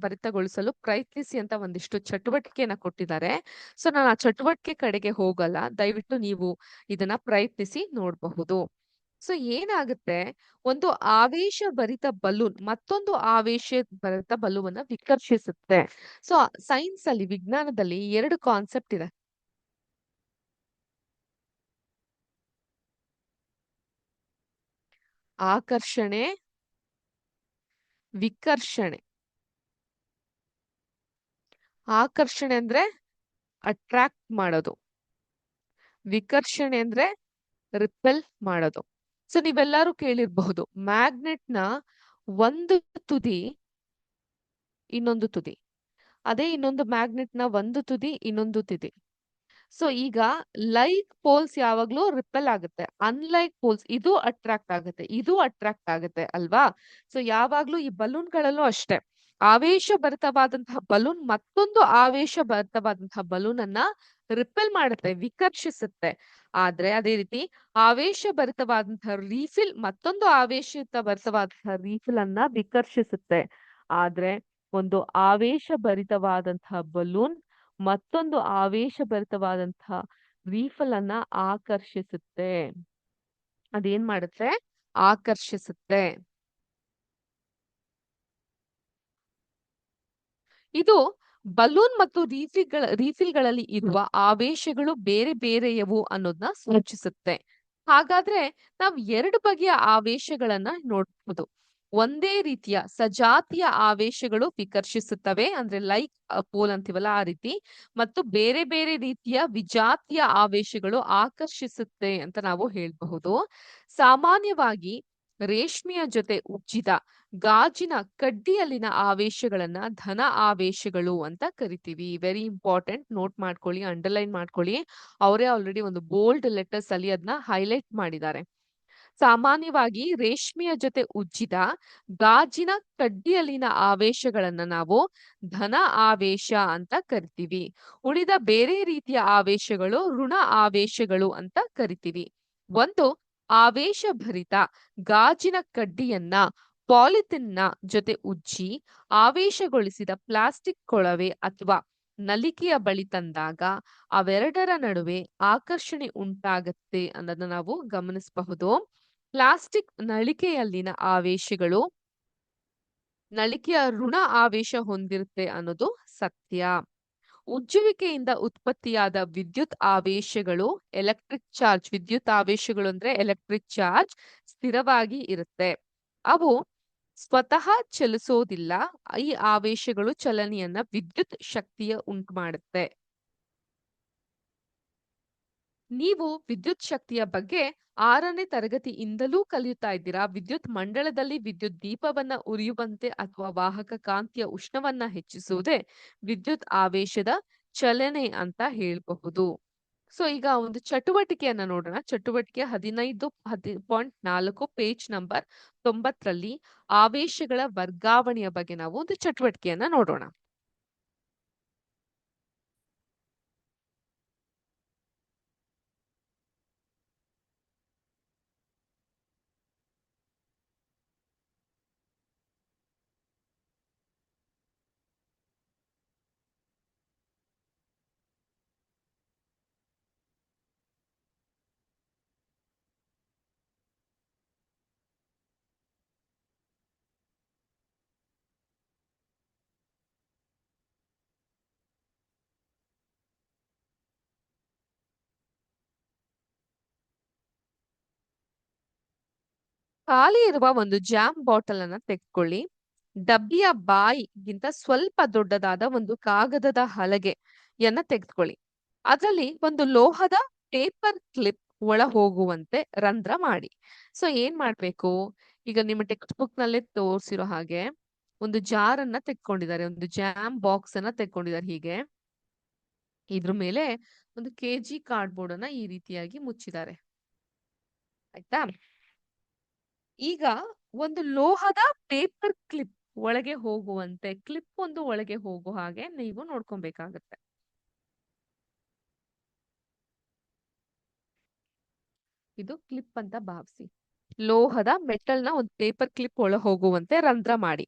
ಭರಿತಗೊಳಿಸಲು ಪ್ರಯತ್ನಿಸಿ ಅಂತ ಒಂದಿಷ್ಟು ಚಟುವಟಿಕೆಯನ್ನ ಕೊಟ್ಟಿದ್ದಾರೆ. ಸೊ ನಾನು ಆ ಚಟುವಟಿಕೆ ಕಡೆಗೆ ಹೋಗಲ್ಲ, ದಯವಿಟ್ಟು ನೀವು ಇದನ್ನ ಪ್ರಯತ್ನಿಸಿ ನೋಡಬಹುದು. ಸೊ ಏನಾಗುತ್ತೆ, ಒಂದು ಆವೇಶ ಭರಿತ ಬಲೂನ್ ಮತ್ತೊಂದು ಆವೇಶ ಭರಿತ ಬಲೂನ್ ವಿಕರ್ಷಿಸುತ್ತೆ. ಸೊ ಸೈನ್ಸ್ ಅಲ್ಲಿ, ವಿಜ್ಞಾನದಲ್ಲಿ 2 ಕಾನ್ಸೆಪ್ಟ್ ಇದೆ. ಆಕರ್ಷಣೆ, ವಿಕರ್ಷಣೆ. ಆಕರ್ಷಣೆ ಅಂದ್ರೆ ಅಟ್ರಾಕ್ಟ್ ಮಾಡೋದು, ವಿಕರ್ಷಣೆ ಅಂದ್ರೆ ರಿಪೆಲ್ ಮಾಡೋದು. ಸೊ ನೀವೆಲ್ಲರೂ ಕೇಳಿರ್ಬಹುದು, ಮ್ಯಾಗ್ನೆಟ್ ನ ಒಂದು ತುದಿ ಇನ್ನೊಂದು ತುದಿ, ಅದೇ ಇನ್ನೊಂದು ಮ್ಯಾಗ್ನೆಟ್ ನ ಒಂದು ತುದಿ ಇನ್ನೊಂದು ತುದಿ. ಸೊ ಈಗ ಲೈಕ್ ಪೋಲ್ಸ್ ಯಾವಾಗ್ಲೂ ರಿಪೆಲ್ ಆಗುತ್ತೆ, ಅನ್ಲೈಕ್ ಪೋಲ್ಸ್ ಇದು ಅಟ್ರಾಕ್ಟ್ ಆಗುತ್ತೆ, ಇದು ಅಟ್ರಾಕ್ಟ್ ಆಗುತ್ತೆ ಅಲ್ವಾ? ಸೊ ಯಾವಾಗ್ಲೂ ಈ ಬಲೂನ್ಗಳಲ್ಲೂ ಅಷ್ಟೇ, ಆವೇಶ ಭರಿತವಾದಂತಹ ಬಲೂನ್ ಮತ್ತೊಂದು ಆವೇಶ ಭರಿತವಾದಂತಹ ಬಲೂನ್ ಅನ್ನ ರಿಪೆಲ್ ಮಾಡುತ್ತೆ, ವಿಕರ್ಷಿಸುತ್ತೆ. ಆದ್ರೆ ಅದೇ ರೀತಿ ಆವೇಶ ಭರಿತವಾದಂತಹ ರೀಫಿಲ್ ಮತ್ತೊಂದು ಭರಿತವಾದಂತಹ ರೀಫಿಲ್ ಅನ್ನ ವಿಕರ್ಷಿಸುತ್ತೆ. ಆದ್ರೆ ಒಂದು ಆವೇಶ ಭರಿತವಾದಂತಹ ಬಲೂನ್ ಮತ್ತೊಂದು ಆವೇಶಭರಿತವಾದಂತಹ ರೀಫಲ್ ಅನ್ನ ಆಕರ್ಷಿಸುತ್ತೆ. ಅದೇನ್ ಮಾಡುತ್ತೆ? ಆಕರ್ಷಿಸುತ್ತೆ. ಇದು ಬಲೂನ್ ಮತ್ತು ರೀಫಿಲ್ಗಳಲ್ಲಿ ಇರುವ ಆವೇಶಗಳು ಬೇರೆ ಬೇರೆಯವು ಅನ್ನೋದನ್ನ ಸೂಚಿಸುತ್ತೆ. ಹಾಗಾದ್ರೆ ನಾವು 2 ಬಗೆಯ ಆವೇಶಗಳನ್ನ ನೋಡ್ಬೋದು. ಒಂದೇ ರೀತಿಯ ಸಜಾತಿಯ ಆವೇಶಗಳು ವಿಕರ್ಷಿಸುತ್ತವೆ, ಅಂದ್ರೆ ಲೈಕ್ ಪೋಲ್ ಅಂತೀವಲ್ಲ ಆ ರೀತಿ, ಮತ್ತು ಬೇರೆ ಬೇರೆ ರೀತಿಯ ವಿಜಾತಿಯ ಆವೇಶಗಳು ಆಕರ್ಷಿಸುತ್ತೆ ಅಂತ ನಾವು ಹೇಳ್ಬಹುದು. ಸಾಮಾನ್ಯವಾಗಿ ರೇಷ್ಮೆಯ ಜೊತೆ ಉಜ್ಜಿದ ಗಾಜಿನ ಕಡ್ಡಿಯಲ್ಲಿನ ಆವೇಶಗಳನ್ನ ಧನ ಆವೇಶಗಳು ಅಂತ ಕರಿತೀವಿ. ವೆರಿ ಇಂಪಾರ್ಟೆಂಟ್, ನೋಟ್ ಮಾಡ್ಕೊಳ್ಳಿ, ಅಂಡರ್ಲೈನ್ ಮಾಡ್ಕೊಳ್ಳಿ. ಅವರೇ ಆಲ್ರೆಡಿ ಒಂದು ಬೋಲ್ಡ್ ಲೆಟರ್ಸ್ ಅಲ್ಲಿ ಅದನ್ನ ಹೈಲೈಟ್ ಮಾಡಿದ್ದಾರೆ. ಸಾಮಾನ್ಯವಾಗಿ ರೇಷ್ಮೆಯ ಜೊತೆ ಉಜ್ಜಿದ ಗಾಜಿನ ಕಡ್ಡಿಯಲ್ಲಿನ ಆವೇಶಗಳನ್ನ ನಾವು ಧನ ಆವೇಶ ಅಂತ ಕರಿತೀವಿ. ಉಳಿದ ಬೇರೆ ರೀತಿಯ ಆವೇಶಗಳು ಋಣ ಆವೇಶಗಳು ಅಂತ ಕರಿತೀವಿ. ಒಂದು ಆವೇಶಭರಿತ ಗಾಜಿನ ಕಡ್ಡಿಯನ್ನ ಪಾಲಿಥಿನ್ನ ಜೊತೆ ಉಜ್ಜಿ ಆವೇಶಗೊಳಿಸಿದ ಪ್ಲಾಸ್ಟಿಕ್ ಕೊಳವೆ ಅಥವಾ ನಲಿಕೆಯ ಬಳಿ ತಂದಾಗ ಅವೆರಡರ ನಡುವೆ ಆಕರ್ಷಣೆ ಉಂಟಾಗತ್ತೆ ಅನ್ನೋದನ್ನ ನಾವು ಗಮನಿಸಬಹುದು. ಪ್ಲಾಸ್ಟಿಕ್ ನಳಿಕೆಯಲ್ಲಿನ ಆವೇಶಗಳು ನಳಿಕೆಯ ಋಣ ಆವೇಶ ಹೊಂದಿರುತ್ತೆ ಅನ್ನೋದು ಸತ್ಯ. ಉಜ್ಜುವಿಕೆಯಿಂದ ಉತ್ಪತ್ತಿಯಾದ ವಿದ್ಯುತ್ ಆವೇಶಗಳು ಎಲೆಕ್ಟ್ರಿಕ್ ಚಾರ್ಜ್, ವಿದ್ಯುತ್ ಆವೇಶಗಳು ಅಂದ್ರೆ ಎಲೆಕ್ಟ್ರಿಕ್ ಚಾರ್ಜ್ ಸ್ಥಿರವಾಗಿ ಇರುತ್ತೆ. ಅವು ಸ್ವತಃ ಚಲಿಸೋದಿಲ್ಲ. ಈ ಆವೇಶಗಳು ಚಲನೆಯನ್ನ ವಿದ್ಯುತ್ ಶಕ್ತಿಯ ಉಂಟು ಮಾಡುತ್ತೆ. ನೀವು ವಿದ್ಯುತ್ ಶಕ್ತಿಯ ಬಗ್ಗೆ 6ನೇ ತರಗತಿಯಿಂದಲೂ ಕಲಿಯುತ್ತಾ ಇದ್ದೀರಾ. ವಿದ್ಯುತ್ ಮಂಡಲದಲ್ಲಿ ವಿದ್ಯುತ್ ದೀಪವನ್ನ ಉರಿಯುವಂತೆ ಅಥವಾ ವಾಹಕ ಕಾಂತಿಯ ಉಷ್ಣವನ್ನ ಹೆಚ್ಚಿಸುವುದೇ ವಿದ್ಯುತ್ ಆವೇಶದ ಚಲನೆ ಅಂತ ಹೇಳಬಹುದು. ಸೊ ಈಗ ಒಂದು ಚಟುವಟಿಕೆಯನ್ನ ನೋಡೋಣ. ಚಟುವಟಿಕೆ 15.4 ಪೇಜ್ ನಂಬರ್ 90ರಲ್ಲಿ ಆವೇಶಗಳ ವರ್ಗಾವಣೆಯ ಬಗ್ಗೆ ನಾವು ಒಂದು ಚಟುವಟಿಕೆಯನ್ನ ನೋಡೋಣ. ಖಾಲಿ ಇರುವ ಒಂದು ಜಾಮ್ ಬಾಟಲ್ ಅನ್ನ ತೆಗೆದುಕೊಳ್ಳಿ. ಡಬ್ಬಿಯ ಬಾಯಿಗಿಂತ ಸ್ವಲ್ಪ ದೊಡ್ಡದಾದ ಒಂದು ಕಾಗದದ ಹಲಗೆಯನ್ನ ತೆಗೆದುಕೊಳ್ಳಿ. ಅದರಲ್ಲಿ ಒಂದು ಲೋಹದ ಪೇಪರ್ ಕ್ಲಿಪ್ ಒಳ ಹೋಗುವಂತೆ ರಂಧ್ರ ಮಾಡಿ. ಸೊ ಏನ್ ಮಾಡ್ಬೇಕು, ಈಗ ನಿಮ್ಮ ಟೆಕ್ಸ್ಟ್ ಬುಕ್ ನಲ್ಲೇ ತೋರಿಸಿರೋ ಹಾಗೆ ಒಂದು ಜಾರ್ ಅನ್ನ ತೆಕ್ಕೊಂಡಿದ್ದಾರೆ, ಒಂದು ಜಾಮ್ ಬಾಕ್ಸ್ ಅನ್ನ ತೆಕ್ಕೊಂಡಿದ್ದಾರೆ. ಹೀಗೆ ಇದ್ರ ಮೇಲೆ ಒಂದು ಕೆಜಿ ಕಾರ್ಡ್ಬೋರ್ಡ್ ಅನ್ನ ಈ ರೀತಿಯಾಗಿ ಮುಚ್ಚಿದ್ದಾರೆ. ಆಯ್ತಾ? ಈಗ ಒಂದು ಲೋಹದ ಪೇಪರ್ ಕ್ಲಿಪ್ ಒಳಗೆ ಹೋಗುವಂತೆ, ಕ್ಲಿಪ್ ಒಂದು ಒಳಗೆ ಹೋಗೋ ಹಾಗೆ ನೀವು ನೋಡ್ಕೊಬೇಕಾಗತ್ತೆ. ಇದು ಕ್ಲಿಪ್ ಅಂತ ಭಾವಿಸಿ. ಲೋಹದ ಮೆಟಲ್ನ ಒಂದು ಪೇಪರ್ ಕ್ಲಿಪ್ ಒಳ ಹೋಗುವಂತೆ ರಂಧ್ರ ಮಾಡಿ.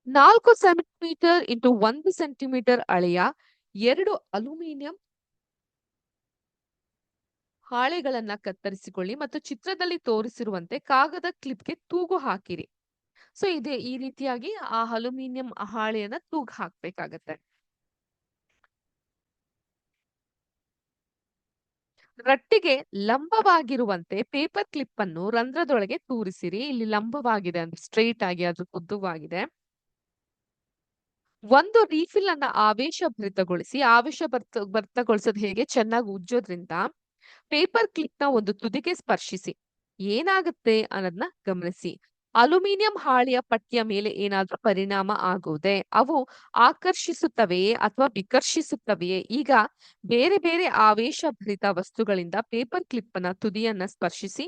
4 ಸೆಂಟಿಮೀಟರ್ ಇಂಟು 1 ಸೆಂಟಿಮೀಟರ್ ಅಳೆಯ 2 ಅಲ್ಯೂಮಿನಿಯಂ ಹಾಳೆಗಳನ್ನ ಕತ್ತರಿಸಿಕೊಳ್ಳಿ ಮತ್ತು ಚಿತ್ರದಲ್ಲಿ ತೋರಿಸಿರುವಂತೆ ಕಾಗದ ಕ್ಲಿಪ್ಗೆ ತೂಗು ಹಾಕಿರಿ. ಸೊ ಇದೆ ಈ ರೀತಿಯಾಗಿ ಆ ಅಲ್ಯೂಮಿನಿಯಂ ಹಾಳೆಯನ್ನ ತೂಗು ಹಾಕ್ಬೇಕಾಗತ್ತೆ. ರಟ್ಟಿಗೆ ಲಂಬವಾಗಿರುವಂತೆ ಪೇಪರ್ ಕ್ಲಿಪ್ ಅನ್ನು ರಂಧ್ರದೊಳಗೆ ತೂರಿಸಿರಿ. ಇಲ್ಲಿ ಲಂಬವಾಗಿದೆ ಅಂದ್ರೆ ಸ್ಟ್ರೈಟ್ ಆಗಿ ಅದು ಉದ್ದವಾಗಿದೆ. ಒಂದು ರೀಫಿಲ್ ಅನ್ನ ಆವೇಶಭರಿತಗೊಳಿಸಿ. ಭರಿತಗೊಳಿಸೋದು ಹೇಗೆ? ಚೆನ್ನಾಗಿ ಉಜ್ಜೋದ್ರಿಂದ ಪೇಪರ್ ಕ್ಲಿಪ್ ನ ಒಂದು ತುದಿಗೆ ಸ್ಪರ್ಶಿಸಿ. ಏನಾಗುತ್ತೆ ಅನ್ನೋದನ್ನ ಗಮನಿಸಿ. ಅಲ್ಯೂಮಿನಿಯಂ ಹಾಳೆಯ ಪಟ್ಟಿಯ ಮೇಲೆ ಏನಾದ್ರೂ ಪರಿಣಾಮ ಆಗುವುದೇ? ಅವು ಆಕರ್ಷಿಸುತ್ತವೆಯೇ ಅಥವಾ ವಿಕರ್ಷಿಸುತ್ತವೆಯೇ? ಈಗ ಬೇರೆ ಬೇರೆ ಆವೇಶಭರಿತ ವಸ್ತುಗಳಿಂದ ಪೇಪರ್ ಕ್ಲಿಪ್ ನ ತುದಿಯನ್ನ ಸ್ಪರ್ಶಿಸಿ.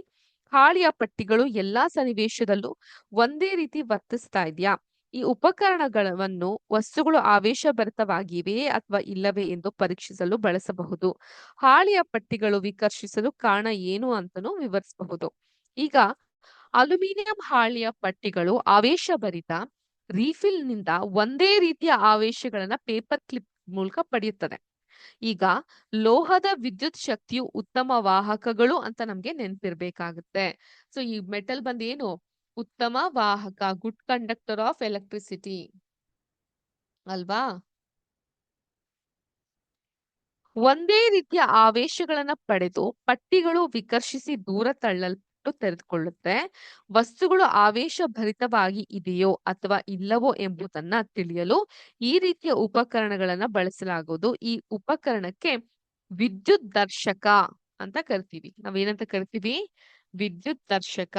ಹಾಳೆಯ ಪಟ್ಟಿಗಳು ಎಲ್ಲಾ ಸನ್ನಿವೇಶದಲ್ಲೂ ಒಂದೇ ರೀತಿ ವರ್ತಿಸ್ತಾ ಇದೆಯಾ? ಈ ಉಪಕರಣಗಳನ್ನು ವಸ್ತುಗಳು ಆವೇಶಭರಿತವಾಗಿವೆಯೇ ಅಥವಾ ಇಲ್ಲವೇ ಎಂದು ಪರೀಕ್ಷಿಸಲು ಬಳಸಬಹುದು. ಹಾಳೆಯ ಪಟ್ಟಿಗಳು ವಿಕರ್ಷಿಸಲು ಕಾರಣ ಏನು ಅಂತನೂ ವಿವರಿಸಬಹುದು. ಈಗ ಅಲ್ಯೂಮಿನಿಯಂ ಹಾಳೆಯ ಪಟ್ಟಿಗಳು ಆವೇಶಭರಿತ ರೀಫಿಲ್ ನಿಂದ ಒಂದೇ ರೀತಿಯ ಆವೇಶಗಳನ್ನ ಪೇಪರ್ ಕ್ಲಿಪ್ ಮೂಲಕ ಪಡೆಯುತ್ತದೆ. ಈಗ ಲೋಹದ ವಿದ್ಯುತ್ ಶಕ್ತಿಯು ಉತ್ತಮ ವಾಹಕಗಳು ಅಂತ ನಮ್ಗೆ ನೆನ್ಪಿರ್ಬೇಕಾಗುತ್ತೆ. ಸೊ ಈ ಮೆಟಲ್ ಬಂದ್ ಏನು? ಉತ್ತಮ ವಾಹಕ, ಗುಡ್ ಕಂಡಕ್ಟರ್ ಆಫ್ ಎಲೆಕ್ಟ್ರಿಸಿಟಿ ಅಲ್ವಾ? ಒಂದೇ ರೀತಿಯ ಆವೇಶಗಳನ್ನ ಪಡೆದು ಪಟ್ಟಿಗಳು ವಿಕರ್ಷಿಸಿ ದೂರ ತಳ್ಳಲ್ಪಟ್ಟು ತೆರೆದುಕೊಳ್ಳುತ್ತೆ. ವಸ್ತುಗಳು ಆವೇಶಭರಿತವಾಗಿ ಇದೆಯೋ ಅಥವಾ ಇಲ್ಲವೋ ಎಂಬುದನ್ನ ತಿಳಿಯಲು ಈ ರೀತಿಯ ಉಪಕರಣಗಳನ್ನ ಬಳಸಲಾಗುವುದು. ಈ ಉಪಕರಣಕ್ಕೆ ವಿದ್ಯುತ್ ದರ್ಶಕ ಅಂತ ಕರಿತೀವಿ. ನಾವೇನಂತ ಕರಿತೀವಿ? ವಿದ್ಯುತ್ ದರ್ಶಕ.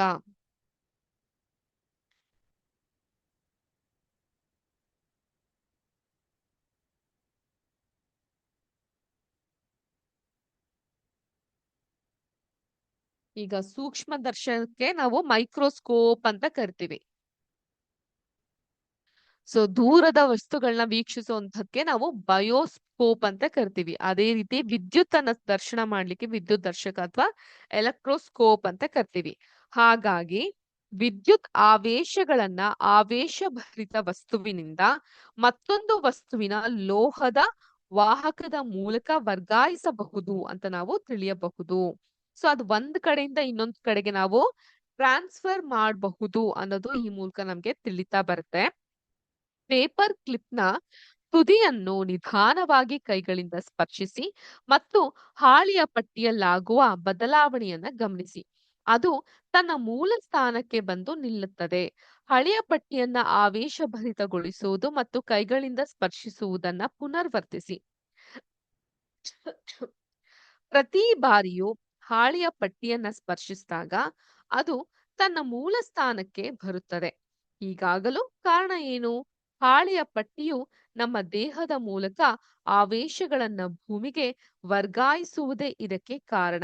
ಈಗ ಸೂಕ್ಷ್ಮ ದರ್ಶಕಕ್ಕೆ ನಾವು ಮೈಕ್ರೋಸ್ಕೋಪ್ ಅಂತ ಕರಿತೀವಿ. ಸೊ ದೂರದ ವಸ್ತುಗಳನ್ನ ವೀಕ್ಷಿಸುವಂತಕ್ಕೆ ನಾವು ಬಯೋಸ್ಕೋಪ್ ಅಂತ ಕರಿತೀವಿ. ಅದೇ ರೀತಿ ವಿದ್ಯುತ್ ಅನ್ನ ದರ್ಶನ ಮಾಡ್ಲಿಕ್ಕೆ ವಿದ್ಯುತ್ ದರ್ಶಕ ಅಥವಾ ಎಲೆಕ್ಟ್ರೋಸ್ಕೋಪ್ ಅಂತ ಕರಿತೀವಿ. ಹಾಗಾಗಿ ವಿದ್ಯುತ್ ಆವೇಶಗಳನ್ನ ಆವೇಶಭರಿತ ವಸ್ತುವಿನಿಂದ ಮತ್ತೊಂದು ವಸ್ತುವಿನ ಲೋಹದ ವಾಹಕದ ಮೂಲಕ ವರ್ಗಾಯಿಸಬಹುದು ಅಂತ ನಾವು ತಿಳಿಯಬಹುದು. ಸೊ ಅದು ಒಂದ್ ಕಡೆಯಿಂದ ಇನ್ನೊಂದ್ ಕಡೆಗೆ ನಾವು ಟ್ರಾನ್ಸ್ಫರ್ ಮಾಡಬಹುದು ಅನ್ನೋದು ಈ ಮೂಲಕ ನಮ್ಗೆ ತಿಳಿತಾ ಬರುತ್ತೆ. ಪೇಪರ್ ಕ್ಲಿಪ್ನ ತುದಿಯನ್ನು ನಿಧಾನವಾಗಿ ಕೈಗಳಿಂದ ಸ್ಪರ್ಶಿಸಿ ಮತ್ತು ಹಾಳೆಯ ಪಟ್ಟಿಯಲ್ಲಾಗುವ ಬದಲಾವಣೆಯನ್ನ ಗಮನಿಸಿ. ಅದು ತನ್ನ ಮೂಲ ಸ್ಥಾನಕ್ಕೆ ಬಂದು ನಿಲ್ಲುತ್ತದೆ. ಹಳೆಯ ಪಟ್ಟಿಯನ್ನ ಆವೇಶಭರಿತಗೊಳಿಸುವುದು ಮತ್ತು ಕೈಗಳಿಂದ ಸ್ಪರ್ಶಿಸುವುದನ್ನ ಪುನರ್ವರ್ತಿಸಿ. ಪ್ರತಿ ಬಾರಿಯೂ ಹಾಳೆಯ ಪಟ್ಟಿಯನ್ನ ಸ್ಪರ್ಶಿಸಿದಾಗ ಅದು ತನ್ನ ಮೂಲ ಸ್ಥಾನಕ್ಕೆ ಬರುತ್ತದೆ. ಹೀಗಾಗಲು ಕಾರಣ ಏನು? ಹಾಳೆಯ ಪಟ್ಟಿಯು ನಮ್ಮ ದೇಹದ ಮೂಲಕ ಆವೇಶಗಳನ್ನ ಭೂಮಿಗೆ ವರ್ಗಾಯಿಸುವುದೇ ಇದಕ್ಕೆ ಕಾರಣ.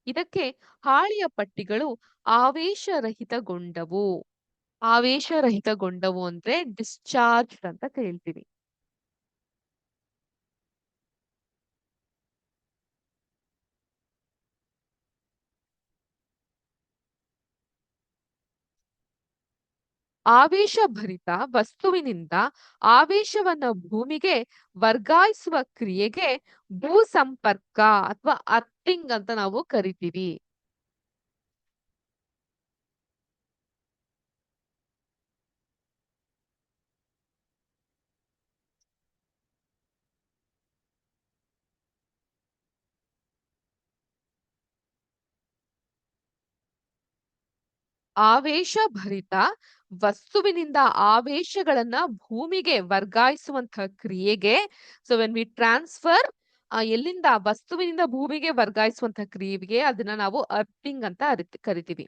ಇದಕ್ಕೆ ಹಾಳೆಯ ಪಟ್ಟಿಗಳು ಆವೇಶರಹಿತಗೊಂಡವು. ಆವೇಶರಹಿತಗೊಂಡವು ಅಂದ್ರೆ ಡಿಸ್ಚಾರ್ಜ್ ಅಂತ ಹೇಳ್ತೀವಿ. ಆವೇಶಭರಿತ ವಸ್ತುವಿನಿಂದ ಆವೇಶವನ್ನ ಭೂಮಿಗೆ ವರ್ಗಾಯಿಸುವ ಕ್ರಿಯೆಗೆ ಭೂಸಂಪರ್ಕ ಅಥವಾ ಅರ್ಥಿಂಗ್ ಅಂತ ನಾವು ಕರಿತೀವಿ. ಆವೇಶಭರಿತ ವಸ್ತುವಿನಿಂದ ಆವೇಶಗಳನ್ನ ಭೂಮಿಗೆ ವರ್ಗಾಯಿಸುವಂತಹ ಕ್ರಿಯೆಗೆ ಸೊ ವೆನ್ ವಿ ಟ್ರಾನ್ಸ್ಫರ್ ಎಲ್ಲಿಂದ ವಸ್ತುವಿನಿಂದ ಭೂಮಿಗೆ ವರ್ಗಾಯಿಸುವಂತಹ ಕ್ರಿಯೆಗೆ ಅದನ್ನ ನಾವು ಅರ್ಥಿಂಗ್ ಅಂತ ಕರಿತೀವಿ.